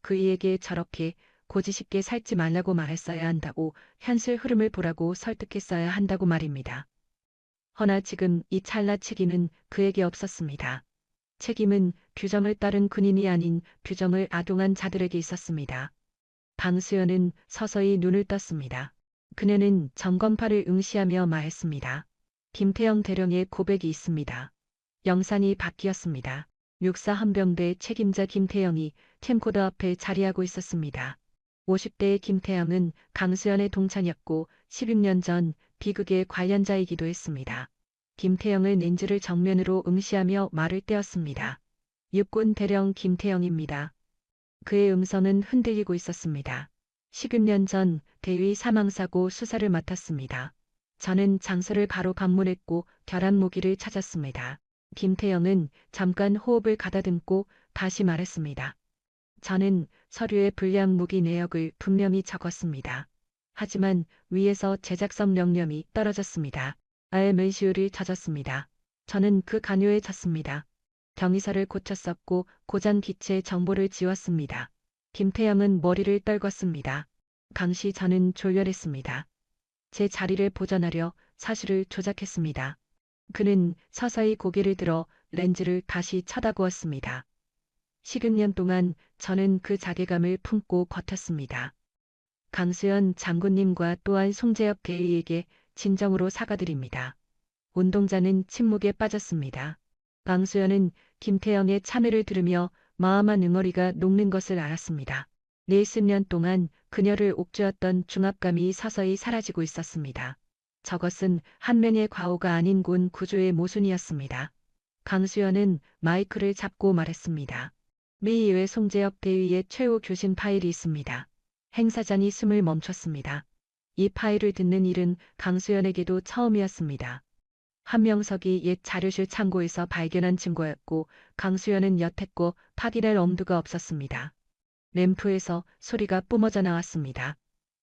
그이에게 저렇게 고지식게 살지 말라고 말했어야 한다고, 현실 흐름을 보라고 설득했어야 한다고 말입니다. 허나 지금 이 찰나 책임은 그에게 없었습니다. 책임은 규정을 따른 군인이 아닌 규정을 아동한 자들에게 있었습니다. 방수연은 서서히 눈을 떴습니다. 그녀는 점검파를 응시하며 말했습니다. 김태영 대령의 고백이 있습니다. 영상이 바뀌었습니다. 육사 헌병대 책임자 김태영이 캠코더 앞에 자리하고 있었습니다. 50대의 김태영은 강수연의 동창이었고 16년 전 비극의 관련자이기도 했습니다. 김태영은 렌즈를 정면으로 응시하며 말을 떼었습니다. 육군 대령 김태영입니다. 그의 음성은 흔들리고 있었습니다. 16년 전 대위 사망사고 수사를 맡았습니다. 저는 장소를 바로 방문했고 결함 무기를 찾았습니다. 김태영은 잠깐 호흡을 가다듬고 다시 말했습니다. 저는 서류에 불량 무기 내역을 분명히 적었습니다. 하지만 위에서 제작성 명령이 떨어졌습니다. 알문시율을 찾았습니다. 저는 그 간요에 졌습니다. 경위서를 고쳤었고 고장 기체 정보를 지웠습니다. 김태영은 머리를 떨궜습니다. 당시 저는 졸렬했습니다. 제 자리를 보전하려 사실을 조작했습니다. 그는 서서히 고개를 들어 렌즈를 다시 쳐다보았습니다. 16년 동안 저는 그 자괴감을 품고 버텼습니다. 강수연 장군님과 또한 송재혁 대위에게 진정으로 사과드립니다. 운동자는 침묵에 빠졌습니다. 강수연은 김태영의 참회를 들으며 마음한 응어리가 녹는 것을 알았습니다. 40년 동안 그녀를 옥죄었던 중압감이 서서히 사라지고 있었습니다. 저것은 한 명의 과오가 아닌 군 구조의 모순이었습니다. 강수연은 마이크를 잡고 말했습니다. 미의회 송재혁 대위의 최후 교신 파일이 있습니다. 행사장이 숨을 멈췄습니다. 이 파일을 듣는 일은 강수연에게도 처음이었습니다. 한명석이 옛 자료실 창고에서 발견한 증거였고 강수연은 여태껏 확인할 엄두가 없었습니다. 램프에서 소리가 뿜어져 나왔습니다.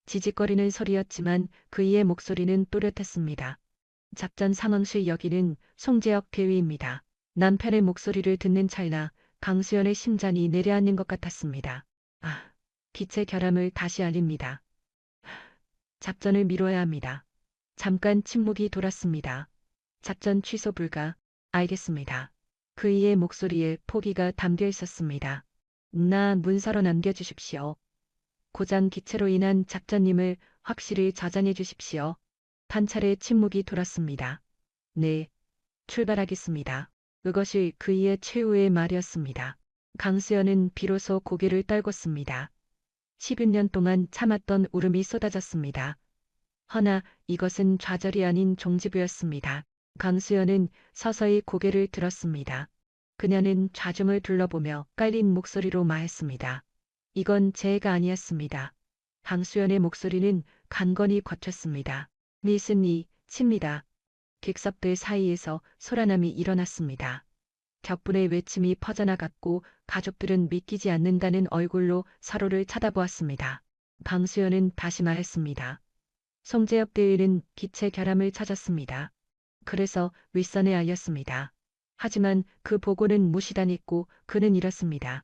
지직거리는 소리였지만 그이의 목소리는 또렷했습니다. 작전 상황실 여기는 송재혁 대위입니다. 남편의 목소리를 듣는 찰나 강수연의 심장이 내려앉는 것 같았습니다. 아, 기체 결함을 다시 알립니다. 작전을 미뤄야 합니다. 잠깐 침묵이 돌았습니다. 작전 취소 불가. 알겠습니다. 그이의 목소리에 포기가 담겨 있었습니다. 나 문서로 남겨주십시오. 고장 기체로 인한 작전임을 확실히 저장해 주십시오. 한 차례 침묵이 돌았습니다. 네, 출발하겠습니다. 그것이 그이의 최후의 말이었습니다. 강수연은 비로소 고개를 떨궜습니다. 10여 년 동안 참았던 울음이 쏟아졌습니다. 허나 이것은 좌절이 아닌 종지부였습니다. 강수연은 서서히 고개를 들었습니다. 그녀는 좌중을 둘러보며 깔린 목소리로 말했습니다. 이건 재해가 아니었습니다. 강수연의 목소리는 간건히 거쳤습니다. 미스니, 칩니다. 객석들 사이에서 소란함이 일어났습니다. 격분의 외침이 퍼져나갔고 가족들은 믿기지 않는다는 얼굴로 서로를 쳐다보았습니다. 강수연은 다시 말했습니다. 송재혁 대위는 기체 결함을 찾았습니다. 그래서 윗선에 알렸습니다. 하지만 그 보고는 무시당했고 그는 이렇습니다.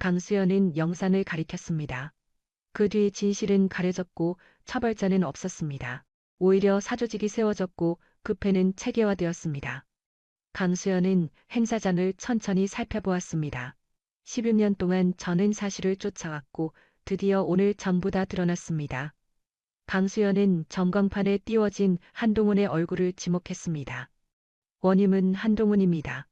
강수연은 영상을 가리켰습니다. 그 뒤 진실은 가려졌고 처벌자는 없었습니다. 오히려 사조직이 세워졌고 그 패는 체계화되었습니다. 강수연은 행사장을 천천히 살펴보았습니다. 16년 동안 저는 사실을 쫓아왔고 드디어 오늘 전부 다 드러났습니다. 강수연은 전광판에 띄워진 한동훈의 얼굴을 지목했습니다. 원인은 한동훈입니다.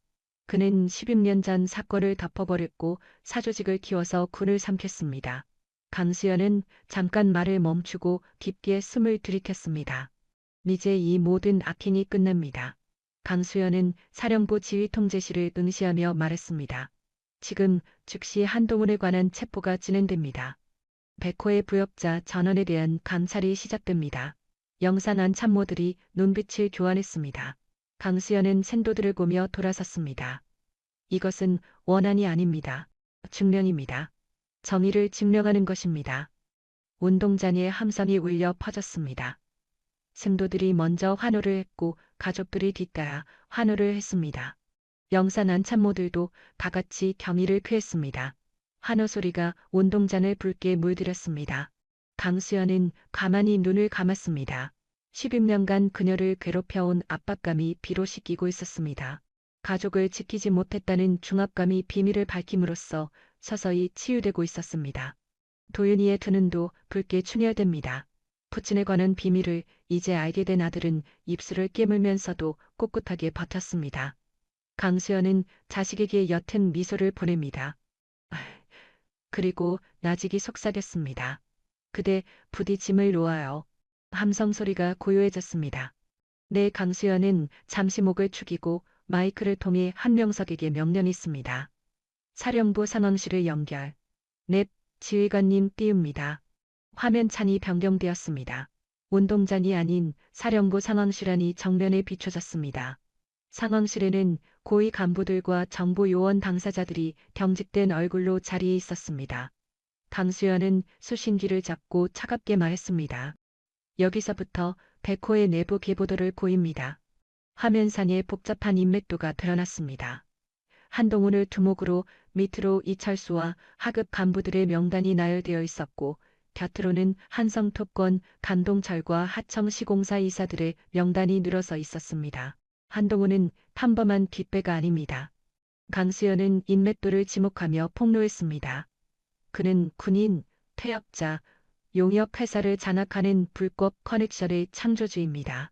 그는 16년 전 사건을 덮어버렸고 사조직을 키워서 군을 삼켰습니다. 강수연은 잠깐 말을 멈추고 깊게 숨을 들이켰습니다. 이제 이 모든 악행이 끝납니다. 강수연은 사령부 지휘통제실을 응시하며 말했습니다. 지금 즉시 한동훈에 관한 체포가 진행됩니다. 백호의 부역자 전원에 대한 감찰이 시작됩니다. 영산 안 참모들이 눈빛을 교환했습니다. 강수연은 생도들을 보며 돌아섰습니다. 이것은 원한이 아닙니다. 증명입니다. 정의를 증명하는 것입니다. 운동장에 함성이 울려 퍼졌습니다. 승도들이 먼저 환호를 했고 가족들이 뒤따라 환호를 했습니다. 영산 안참모들도 다 같이 경의를 표했습니다. 환호 소리가 운동장을 붉게 물들였습니다. 강수연은 가만히 눈을 감았습니다. 10여년간 그녀를 괴롭혀온 압박감이 비로시 끼고 있었습니다. 가족을 지키지 못했다는 중압감이 비밀을 밝힘으로써 서서히 치유되고 있었습니다. 도윤이의 두 눈도 붉게 충혈됩니다. 부친에 관한 비밀을 이제 알게 된 아들은 입술을 깨물면서도 꿋꿋하게 버텼습니다. 강수연은 자식에게 옅은 미소를 보냅니다. 그리고 나직이 속삭였습니다. 그대 부디 짐을 놓아요. 함성 소리가 고요해졌습니다. 네, 강수연은 잠시 목을 축이고 마이크를 통해 한명석에게 명령했습니다. 사령부 상황실을 연결. 넵, 지휘관님 띄웁니다. 화면 창이 변경되었습니다. 운동장이 아닌 사령부 상황실 안이 정면에 비춰졌습니다. 상황실에는 고위 간부들과 정보 요원 당사자들이 경직된 얼굴로 자리에 있었습니다. 강수연은 수신기를 잡고 차갑게 말했습니다. 여기서부터 백호의 내부 계보도를 보입니다. 화면상에 복잡한 인맥도가 드러났습니다. 한동훈을 두목으로 밑으로 이철수와 하급 간부들의 명단이 나열되어 있었고 곁으로는 한성톱권, 감동철과 하청시공사 이사들의 명단이 늘어서 있었습니다. 한동훈은 평범한 뒷배가 아닙니다. 강수연은 인맥도를 지목하며 폭로했습니다. 그는 군인, 퇴역자, 용역 회사를 장악하는 불법 커넥션의 창조주입니다.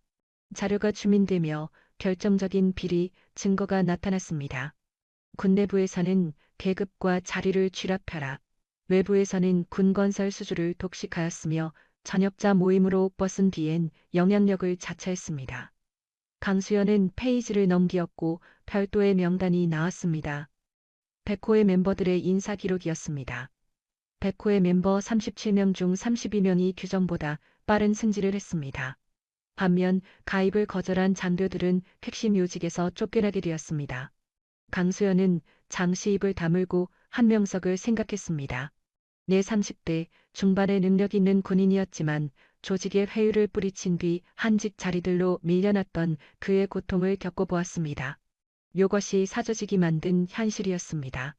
자료가 주민되며 결정적인 비리, 증거가 나타났습니다. 군 내부에서는 계급과 자리를 쥐락펴락, 외부에서는 군건설 수주를 독식하였으며 전역자 모임으로 벗은 뒤엔 영향력을 자처했습니다. 강수연은 페이지를 넘기었고 별도의 명단이 나왔습니다. 백호의 멤버들의 인사 기록이었습니다. 백호의 멤버 37명 중 32명이 규정보다 빠른 승진을 했습니다. 반면 가입을 거절한 장교들은 핵심 요직에서 쫓겨나게 되었습니다. 강수연은 잠시 입을 다물고 한명석을 생각했습니다. 내 30대 중반의 능력 있는 군인이었지만 조직의 회유를 뿌리친 뒤 한직 자리들로 밀려났던 그의 고통을 겪어보았습니다. 이것이 사조직이 만든 현실이었습니다.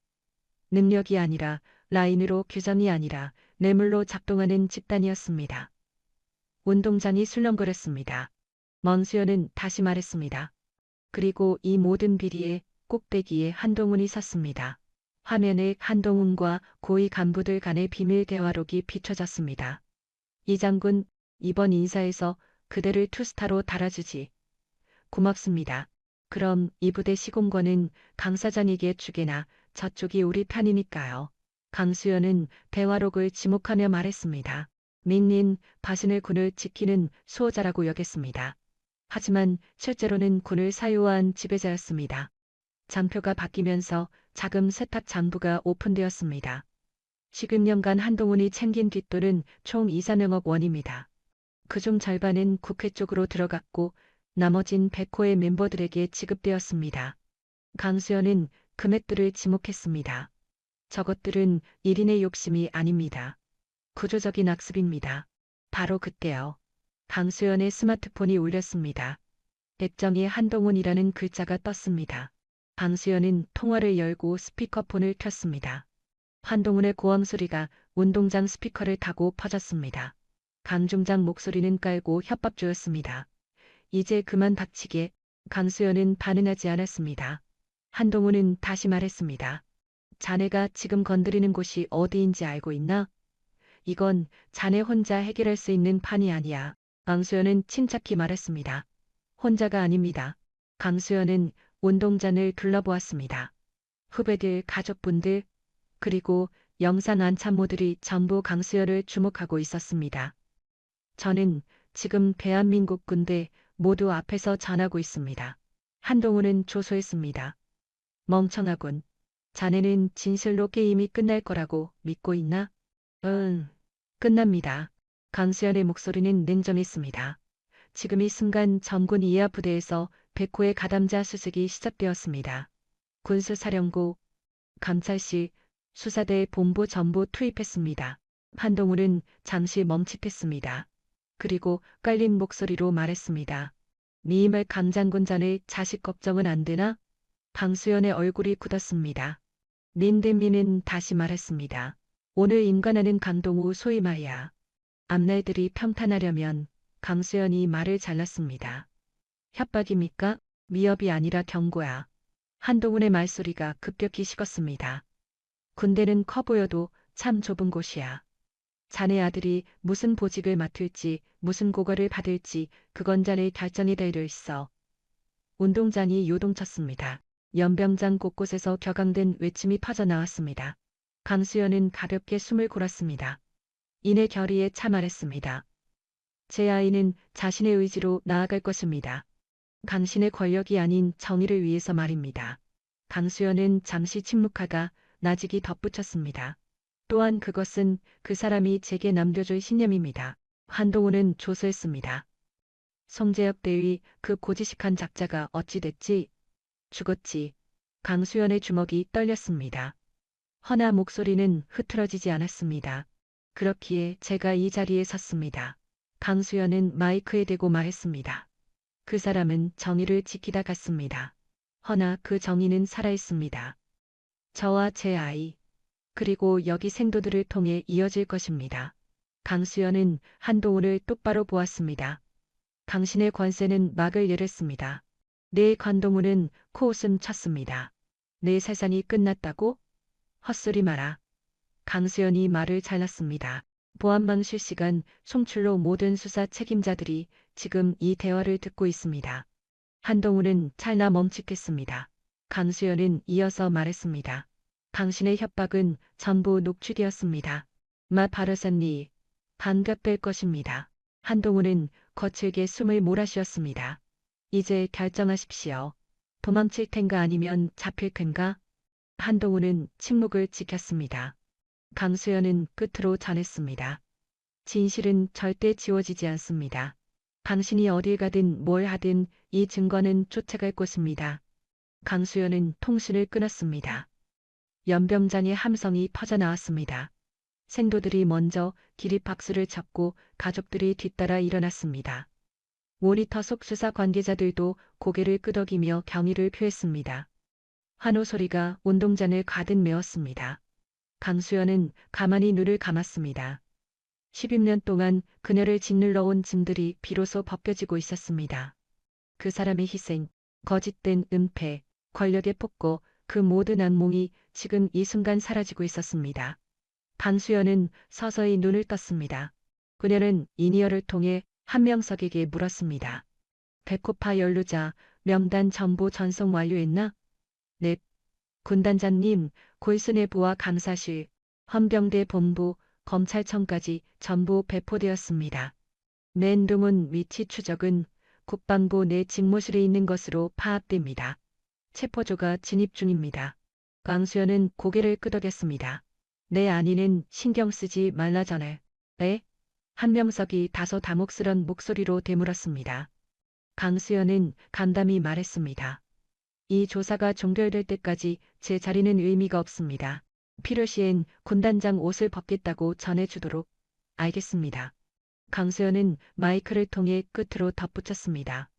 능력이 아니라 라인으로 규정이 아니라 뇌물로 작동하는 집단이었습니다. 운동장이 술렁거렸습니다. 먼수연은 다시 말했습니다. 그리고 이 모든 비리의 꼭대기에 한동훈이 섰습니다. 화면에 한동훈과 고위 간부들 간의 비밀 대화록이 비춰졌습니다. 이 장군, 이번 인사에서 그대를 투스타로 달아주지. 고맙습니다. 그럼 이 부대 시공권은 강 사장에게 주게나 저쪽이 우리 편이니까요. 강수연은 대화록을 지목하며 말했습니다. 민린, 바신을 군을 지키는 수호자라고 여겼습니다. 하지만 실제로는 군을 사유한 지배자였습니다. 장표가 바뀌면서 자금 세탁 장부가 오픈되었습니다. 10여년간 한동훈이 챙긴 뒷돈은 총 2,400억 원입니다. 그중 절반은 국회 쪽으로 들어갔고 나머진 백호의 멤버들에게 지급되었습니다. 강수연은 금액들을 지목했습니다. 저것들은 1인의 욕심이 아닙니다. 구조적인 악습입니다. 바로 그때요. 강수연의 스마트폰이 울렸습니다. 백정에 한동훈이라는 글자가 떴습니다. 강수연은 통화를 열고 스피커폰을 켰습니다. 한동훈의 고함 소리가 운동장 스피커를 타고 퍼졌습니다. 강 중장 목소리는 깔고 협박조였습니다. 이제 그만 닥치게. 강수연은 반응하지 않았습니다. 한동훈은 다시 말했습니다. 자네가 지금 건드리는 곳이 어디인지 알고 있나? 이건 자네 혼자 해결할 수 있는 판이 아니야. 강수연은 침착히 말했습니다. 혼자가 아닙니다. 강수연은 운동장을 둘러보았습니다. 후배들, 가족분들, 그리고 영산 안참모들이 전부 강수연을 주목하고 있었습니다. 저는 지금 대한민국 군대 모두 앞에서 전하고 있습니다. 한동훈은 조소했습니다. 멍청하군. 자네는 진실로 게임이 끝날 거라고 믿고 있나? 응, 끝납니다. 강수연의 목소리는 냉정했습니다. 지금 이 순간 전군 이하 부대에서 백호의 가담자 수색이 시작되었습니다. 군수사령부, 감찰실, 수사대 본부 전부 투입했습니다. 한동훈은 잠시 멈칫했습니다. 그리고 깔린 목소리로 말했습니다. 미임을 강장군 자네 자식 걱정은 안 되나? 강수연의 얼굴이 굳었습니다. 민대미는 다시 말했습니다. 오늘 임관하는 강동우 소임하야. 앞날들이 평탄하려면 강수연이 말을 잘랐습니다. 협박입니까? 위협이 아니라 경고야. 한동훈의 말소리가 급격히 식었습니다. 군대는 커 보여도 참 좁은 곳이야. 자네 아들이 무슨 보직을 맡을지 무슨 고거를 받을지 그건 자네 결정이 될 일 있어. 운동장이 요동쳤습니다. 연병장 곳곳에서 격앙된 외침이 퍼져나왔습니다. 강수연은 가볍게 숨을 골았습니다. 이내 결의에 차 말했습니다. 제 아이는 자신의 의지로 나아갈 것입니다. 당신의 권력이 아닌 정의를 위해서 말입니다. 강수연은 잠시 침묵하다 나직이 덧붙였습니다. 또한 그것은 그 사람이 제게 남겨줄 신념입니다. 한동훈은 조소했습니다. 송재혁 대위 그 고지식한 작자가 어찌 됐지? 죽었지. 강수연의 주먹이 떨렸습니다. 허나 목소리는 흐트러지지 않았습니다. 그렇기에 제가 이 자리에 섰습니다. 강수연은 마이크에 대고 말했습니다. 그 사람은 정의를 지키다 갔습니다. 허나 그 정의는 살아있습니다. 저와 제 아이, 그리고 여기 생도들을 통해 이어질 것입니다. 강수연은 한동훈을 똑바로 보았습니다. 당신의 권세는 막을 내렸습니다. 내 관동훈은 코웃음 쳤습니다. 내 세상이 끝났다고? 헛소리 마라. 강수연이 말을 잘랐습니다. 보안망 실시간 송출로 모든 수사 책임자들이 지금 이 대화를 듣고 있습니다. 한동훈은 찰나 멈칫했습니다. 강수연은 이어서 말했습니다. 당신의 협박은 전부 녹취되었습니다. 마 바르산리, 반갑될 것입니다. 한동훈은 거칠게 숨을 몰아쉬었습니다. 이제 결정하십시오. 도망칠 텐가 아니면 잡힐 텐가? 한동훈은 침묵을 지켰습니다. 강수연은 끝으로 전했습니다. 진실은 절대 지워지지 않습니다. 당신이 어딜 가든 뭘 하든 이 증거는 쫓아갈 것입니다. 강수연은 통신을 끊었습니다. 연병장의 함성이 퍼져나왔습니다. 생도들이 먼저 기립박수를 쳤고 가족들이 뒤따라 일어났습니다. 모니터 속 수사 관계자들도 고개를 끄덕이며 경의를 표했습니다. 환호 소리가 운동장을 가득 메웠습니다. 강수연은 가만히 눈을 감았습니다. 10여 년 동안 그녀를 짓눌러 온 짐들이 비로소 벗겨지고 있었습니다. 그 사람의 희생, 거짓된 은폐, 권력의 폭거, 그 모든 악몽이 지금 이 순간 사라지고 있었습니다. 강수연은 서서히 눈을 떴습니다. 그녀는 이니어를 통해 한명석에게 물었습니다. 백호파 연루자 명단 전부 전송 완료했나? 네. 군단장님, 골수내부와 감사실, 헌병대 본부, 검찰청까지 전부 배포되었습니다. 맨동훈 위치 추적은 국방부 내 직무실에 있는 것으로 파악됩니다. 체포조가 진입 중입니다. 강수연은 고개를 끄덕였습니다. 내 아니는 신경 쓰지 말라 전해. 네? 한명석이 다소 당혹스런 목소리로 되물었습니다. 강수연은 간담이 말했습니다. 이 조사가 종결될 때까지 제 자리는 의미가 없습니다. 필요시엔 군단장 옷을 벗겠다고 전해주도록. 알겠습니다. 강수연은 마이크를 통해 끝으로 덧붙였습니다.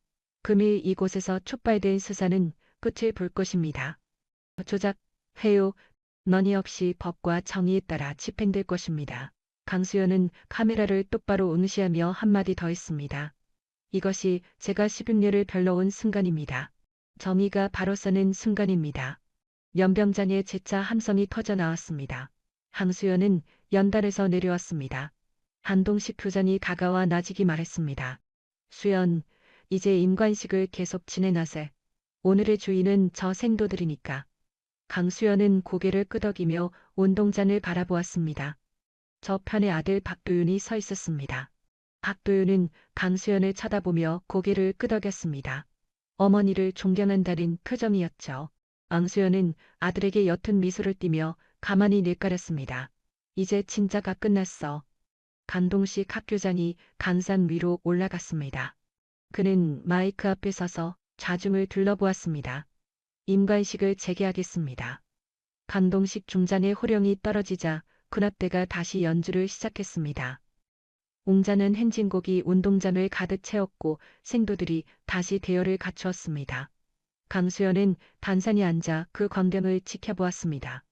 금일 이곳에서 촉발된 수사는 끝을 볼 것입니다. 조작, 회유, 논의 없이 법과 정의에 따라 집행될 것입니다. 강수연은 카메라를 똑바로 응시하며 한마디 더 했습니다. 이것이 제가 16년을 별러온 순간입니다. 정의가 바로 서는 순간입니다. 연병장의 재차 함성이 터져 나왔습니다. 강수연은 연단에서 내려왔습니다. 한동식 교장이 다가와 나직이 말했습니다. 수연, 이제 임관식을 계속 지내나세. 오늘의 주인은 저 생도들이니까. 강수연은 고개를 끄덕이며 운동장을 바라보았습니다. 저편의 아들 박도윤이 서 있었습니다. 박도윤은 강수연을 쳐다보며 고개를 끄덕였습니다. 어머니를 존경한다는 표정이었죠. 강수연은 아들에게 옅은 미소를 띠며 가만히 내까렸습니다. 이제 진짜가 끝났어. 강동식 학교장이 간산 위로 올라갔습니다. 그는 마이크 앞에 서서 좌중을 둘러보았습니다. 임관식을 재개하겠습니다. 강동식 중잔의 호령이 떨어지자 군합대가 다시 연주를 시작했습니다. 웅자는 행진곡이 운동장을 가득 채웠고 생도들이 다시 대열을 갖추었습니다. 강수연은 단산히 앉아 그 광경을 지켜보았습니다.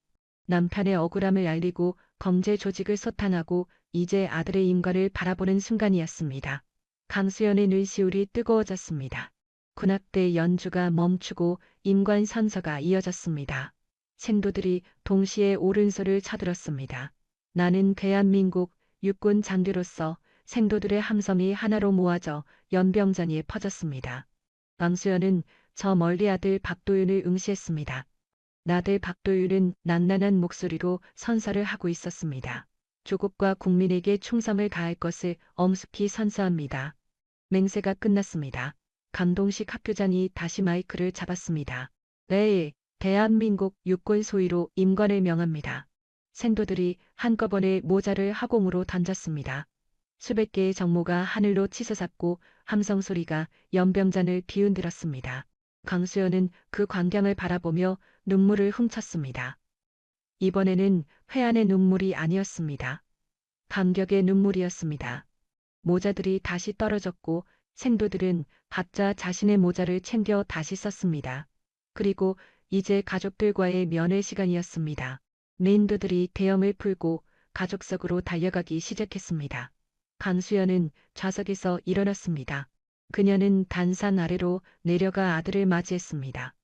남편의 억울함을 알리고 범죄 조직을 소탕하고 이제 아들의 임관을 바라보는 순간이었습니다. 강수연의 눈시울이 뜨거워졌습니다. 군악대 연주가 멈추고 임관 선서가 이어졌습니다. 생도들이 동시에 오른손을 쳐들었습니다. 나는 대한민국 육군 장교로서 생도들의 함성이 하나로 모아져 연병장에 퍼졌습니다. 강수연은 저 멀리 아들 박도윤을 응시했습니다. 나들 박도윤은 낭낭한 목소리로 선서를 하고 있었습니다. 조국과 국민에게 충성을 다할 것을 엄숙히 선서합니다. 맹세가 끝났습니다. 강동식 학교장이 다시 마이크를 잡았습니다. 네, 대한민국 육군 소위로 임관을 명합니다. 생도들이 한꺼번에 모자를 하공으로 던졌습니다. 수백 개의 정모가 하늘로 치솟았고 함성 소리가 연병잔을 뒤흔들었습니다. 강수연은 그 광경을 바라보며 눈물을 훔쳤습니다. 이번에는 회한의 눈물이 아니었습니다. 감격의 눈물이었습니다. 모자들이 다시 떨어졌고 생도들은 각자 자신의 모자를 챙겨 다시 썼습니다. 그리고 이제 가족들과의 면회 시간이었습니다. 메인도들이 대형을 풀고 가족석으로 달려가기 시작했습니다. 강수연은 좌석에서 일어났습니다. 그녀는 단산 아래로 내려가 아들을 맞이했습니다.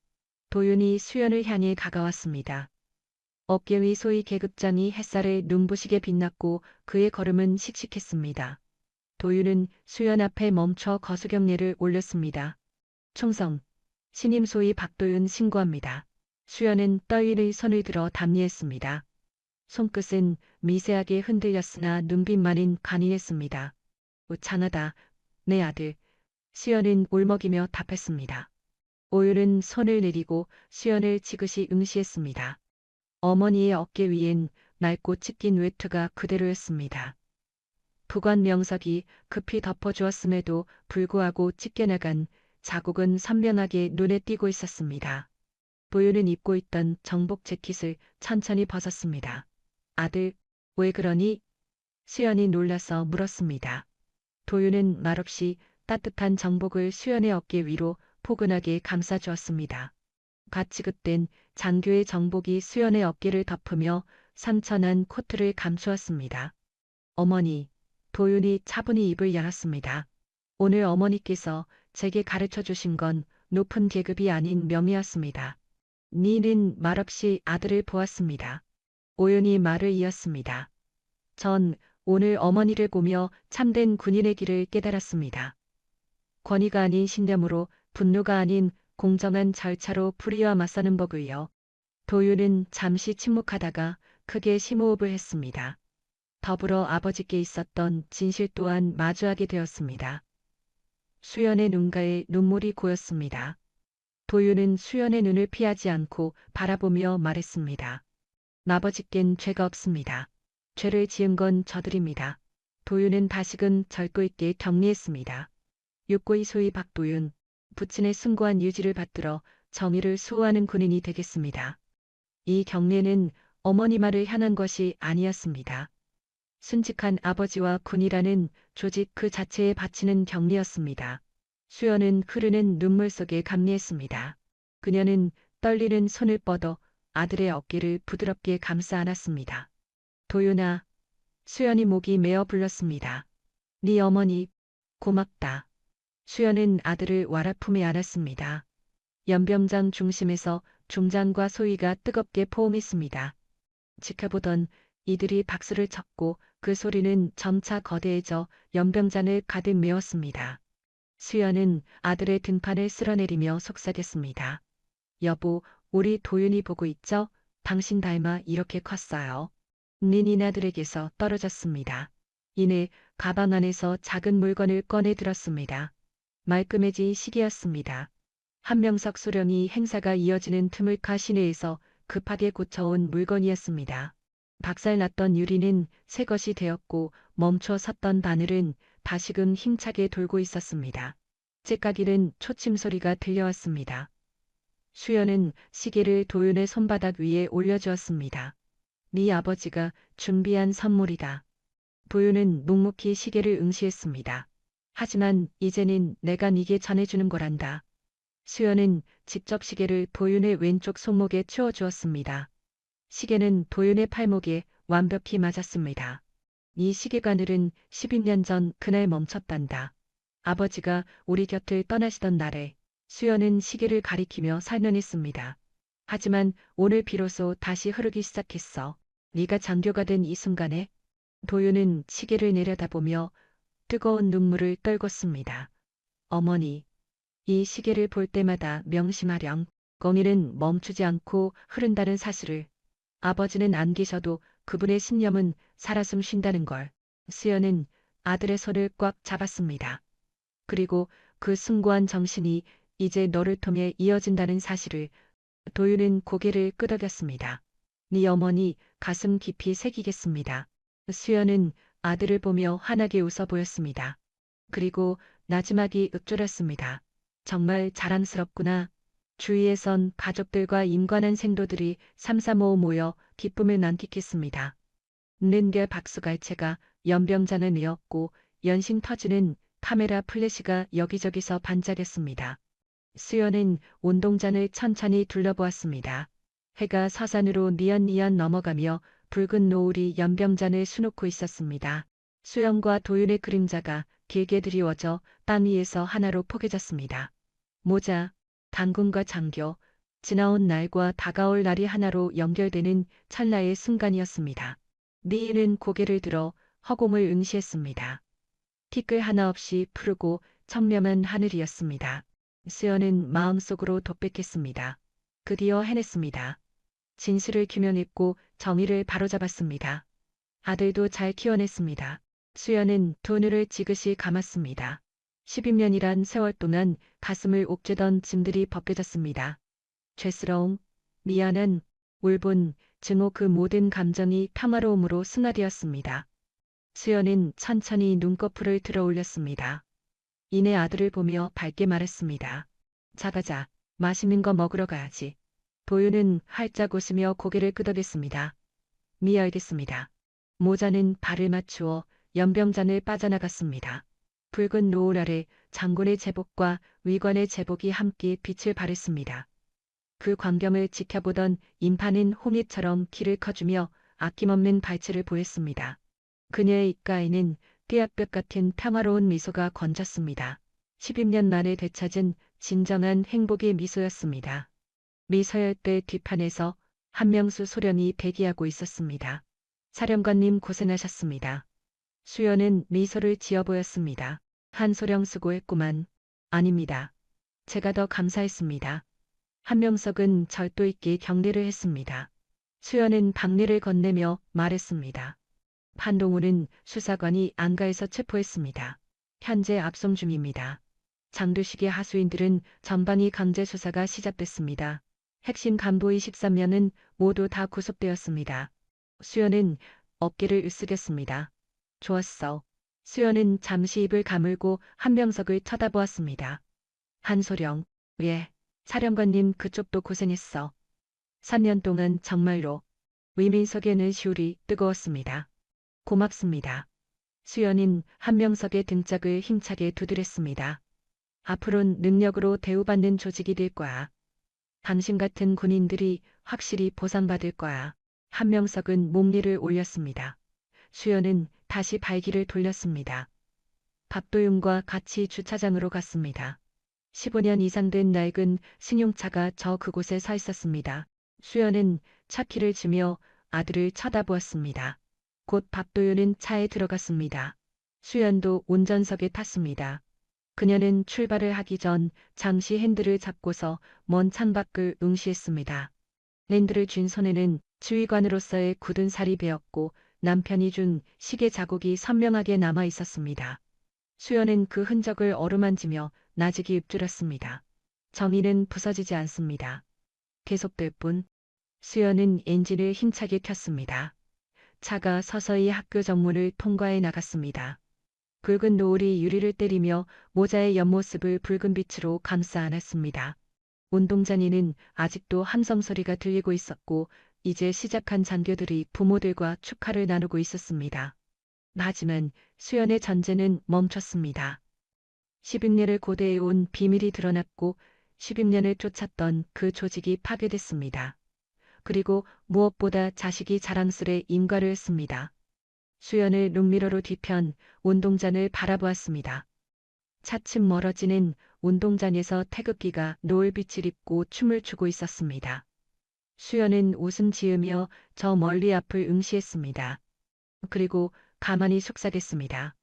도윤이 수연을 향해 가까웠습니다. 어깨 위 소위 계급장이 햇살에 눈부시게 빛났고 그의 걸음은 씩씩했습니다. 도윤은 수연 앞에 멈춰 거수경례를 올렸습니다. 충성, 신임 소위 박도윤 신고합니다. 수연은 떨리는 손을 들어 답례했습니다. 손끝은 미세하게 흔들렸으나 눈빛만은 간이했습니다. 우찬하다, 내 아들. 수연은 울먹이며 답했습니다. 오율은 손을 내리고 수연을 지그시 응시했습니다. 어머니의 어깨 위엔 맑고 찢긴 외투가 그대로였습니다. 부관 명석이 급히 덮어주었음에도 불구하고 찢겨나간 자국은 선명하게 눈에 띄고 있었습니다. 도윤은 입고 있던 정복 재킷을 천천히 벗었습니다. 아들, 왜 그러니? 수연이 놀라서 물었습니다. 도윤은 말없이 따뜻한 정복을 수연의 어깨 위로 포근하게 감싸주었습니다. 가치급된 장교의 정복이 수연의 어깨를 덮으며 삼천한 코트를 감추었습니다. 어머니, 도윤이 차분히 입을 열었습니다. 오늘 어머니께서 제게 가르쳐 주신 건 높은 계급이 아닌 명이었습니다. 니는 말없이 아들을 보았습니다. 오윤이 말을 이었습니다. 전 오늘 어머니를 보며 참된 군인의 길을 깨달았습니다. 권위가 아닌 신념으로 분노가 아닌 공정한 절차로 불의와 맞서는 법을요. 도윤은 잠시 침묵하다가 크게 심호흡을 했습니다. 더불어 아버지께 있었던 진실 또한 마주하게 되었습니다. 수연의 눈가에 눈물이 고였습니다. 도윤은 수연의 눈을 피하지 않고 바라보며 말했습니다. 아버지께는 죄가 없습니다. 죄를 지은 건 저들입니다. 도윤은 다시금 절도 있게 격리했습니다. 육고의 소위 박도윤, 부친의 숭고한 유지를 받들어 정의를 수호하는 군인이 되겠습니다. 이 경례는 어머니 말을 향한 것이 아니었습니다. 순직한 아버지와 군이라는 조직 그 자체에 바치는 격리였습니다. 수연은 흐르는 눈물 속에 감리했습니다. 그녀는 떨리는 손을 뻗어 아들의 어깨를 부드럽게 감싸 안았습니다. 도윤아, 수연이 목이 메어 불렀습니다. 네 어머니, 고맙다. 수연은 아들을 와라 품에 안았습니다. 연병장 중심에서 중장과 소위가 뜨겁게 포옹했습니다. 지켜보던 이들이 박수를 쳤고 그 소리는 점차 거대해져 연병장을 가득 메웠습니다. 수연은 아들의 등판을 쓸어내리며 속삭였습니다. 여보, 우리 도윤이 보고 있죠? 당신 닮아 이렇게 컸어요. 닌 아들에게서 떨어졌습니다. 이내 가방 안에서 작은 물건을 꺼내 들었습니다. 말끔해진 시계였습니다. 한명석 소령이 행사가 이어지는 트물카 시내에서 급하게 고쳐온 물건이었습니다. 박살났던 유리는 새것이 되었고 멈춰 섰던 바늘은 다시금 힘차게 돌고 있었습니다. 째까기는 초침 소리가 들려왔습니다. 수연은 시계를 도윤의 손바닥 위에 올려주었습니다. 네 아버지가 준비한 선물이다. 도윤은 묵묵히 시계를 응시했습니다. 하지만 이제는 내가 네게 전해주는 거란다. 수연은 직접 시계를 도윤의 왼쪽 손목에 채워주었습니다. 시계는 도윤의 팔목에 완벽히 맞았습니다. 이 시계바늘은 12년 전 그날 멈췄단다. 아버지가 우리 곁을 떠나시던 날에 수연은 시계를 가리키며 설명했습니다. 하지만 오늘 비로소 다시 흐르기 시작했어. 네가 장교가 된 이 순간에 도윤은 시계를 내려다보며 뜨거운 눈물을 떨궜습니다. 어머니, 이 시계를 볼 때마다 명심하렴. 공일은 멈추지 않고 흐른다는 사실을. 아버지는 안 계셔도 그분의 신념은 살아숨 쉰다는 걸. 수연은 아들의 손을 꽉 잡았습니다. 그리고 그 숭고한 정신이 이제 너를 통해 이어진다는 사실을. 도윤은 고개를 끄덕였습니다. 네 어머니 가슴 깊이 새기겠습니다. 수연은 아들을 보며 환하게 웃어 보였습니다. 그리고 나지막이 읊조렸습니다. 정말 자랑스럽구나. 주위에선 가족들과 임관한 생도들이 삼삼오오 모여 기쁨을 만끽했습니다. 는게 박수갈채가 연병장을 이었고 연신 터지는 카메라 플래시가 여기저기서 반짝였습니다. 수연은 운동장을 천천히 둘러보았습니다. 해가 서산으로 니언니언 넘어가며 붉은 노을이 연병장을 수놓고 있었습니다. 수연과 도윤의 그림자가 길게 드리워져 땅 위에서 하나로 포개졌습니다. 모자, 당군과 장교, 지나온 날과 다가올 날이 하나로 연결되는 찰나의 순간이었습니다. 니인은 고개를 들어 허공을 응시했습니다. 티끌 하나 없이 푸르고 청명한 하늘이었습니다. 수연은 마음속으로 독백했습니다. 드디어 해냈습니다. 진실을 규명했고 정의를 바로잡았습니다. 아들도 잘 키워냈습니다. 수연은 두 눈을 지그시 감았습니다. 12년이란 세월 동안 가슴을 옥죄던 짐들이 벗겨졌습니다. 죄스러움, 미안한, 울분, 증오 그 모든 감정이 평화로움으로 승화되었습니다. 수연은 천천히 눈꺼풀을 들어 올렸습니다. 이내 아들을 보며 밝게 말했습니다. 자가자, 맛있는 거 먹으러 가야지. 도윤은 활짝 웃으며 고개를 끄덕였습니다. 알겠습니다. 모자는 발을 맞추어 연병장을 빠져나갔습니다. 붉은 노을 아래 장군의 제복과 위관의 제복이 함께 빛을 발했습니다. 그 광경을 지켜보던 인파는 호미처럼 키를 커주며 아낌없는 발치를 보였습니다. 그녀의 입가에는 띠아볕 같은 평화로운 미소가 건졌습니다. 12년 만에 되찾은 진정한 행복의 미소였습니다. 미서열대 뒤판에서 한명수 소령이 대기하고 있었습니다. 사령관님 고생하셨습니다. 수연은 미소를 지어 보였습니다. 한소령 수고했구만. 아닙니다. 제가 더 감사했습니다. 한명석은 절도 있게 격려를 했습니다. 수연은 박리를 건네며 말했습니다. 판동우는 수사관이 안가에서 체포했습니다. 현재 압송 중입니다. 장두식의 하수인들은 전방위 강제 수사가 시작됐습니다. 핵심 간부 23명은 모두 다 구속되었습니다. 수연은 어깨를 으쓱였습니다. 좋았어. 수연은 잠시 입을 가물고 한명석을 쳐다보았습니다. 한소령, 예, 사령관님 그쪽도 고생했어. 3년 동안 정말로. 위민석에는 시울이 뜨거웠습니다. 고맙습니다. 수연인 한명석의 등짝을 힘차게 두드렸습니다. 앞으론 능력으로 대우받는 조직이 될 거야. 당신 같은 군인들이 확실히 보상받을 거야. 한명석은 몸리를 올렸습니다. 수연은 다시 발길을 돌렸습니다. 박도윤과 같이 주차장으로 갔습니다. 15년 이상 된 낡은 승용차가 저 그곳에 서 있었습니다. 수연은 차키를 쥐며 아들을 쳐다보았습니다. 곧 박도윤은 차에 들어갔습니다. 수연도 운전석에 탔습니다. 그녀는 출발을 하기 전 잠시 핸들을 잡고서 먼 창밖을 응시했습니다. 핸들을 쥔 손에는 지휘관으로서의 굳은 살이 베었고 남편이 준 시계 자국이 선명하게 남아 있었습니다. 수연은 그 흔적을 어루만지며 나직이 읊조렸습니다. 정의는 부서지지 않습니다. 계속될 뿐. 수연은 엔진을 힘차게 켰습니다. 차가 서서히 학교 정문을 통과해 나갔습니다. 붉은 노을이 유리를 때리며 모자의 옆모습을 붉은 빛으로 감싸 안았습니다. 운동장에는 아직도 함성 소리가 들리고 있었고 이제 시작한 장교들이 부모들과 축하를 나누고 있었습니다. 하지만 수연의 전쟁은 멈췄습니다. 10인년을 고대해온 비밀이 드러났고 10인년을 쫓았던 그 조직이 파괴됐습니다. 그리고 무엇보다 자식이 자랑스레 인과를 했습니다. 수연을 룸미러로 뒤편 운동장을 바라보았습니다. 차츰 멀어지는 운동장에서 태극기가 노을빛을 입고 춤을 추고 있었습니다. 수연은 웃음 지으며 저 멀리 앞을 응시했습니다. 그리고 가만히 속삭였습니다.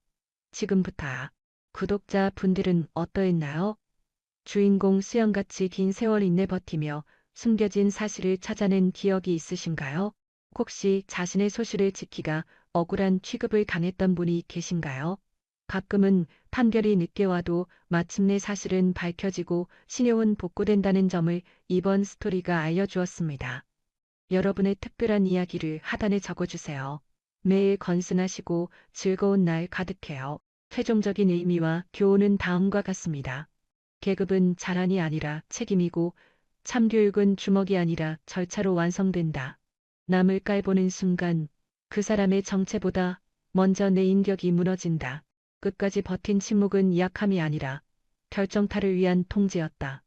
지금부터 구독자 분들은 어떠했나요? 주인공 수연같이 긴 세월 인내 버티며 숨겨진 사실을 찾아낸 기억이 있으신가요? 혹시 자신의 소실을 지키가 억울한 취급을 당했던 분이 계신가요? 가끔은 판결이 늦게 와도 마침내 사실은 밝혀지고 신용은 복구된다는 점을 이번 스토리가 알려주었습니다. 여러분의 특별한 이야기를 하단에 적어주세요. 매일 건승하시고 즐거운 날 가득해요. 최종적인 의미와 교훈은 다음과 같습니다. 계급은 자랑이 아니라 책임이고 참교육은 주먹이 아니라 절차로 완성된다. 남을 깔보는 순간 그 사람의 정체보다 먼저 내 인격이 무너진다. 끝까지 버틴 침묵은 약함이 아니라 결정타를 위한 통제였다.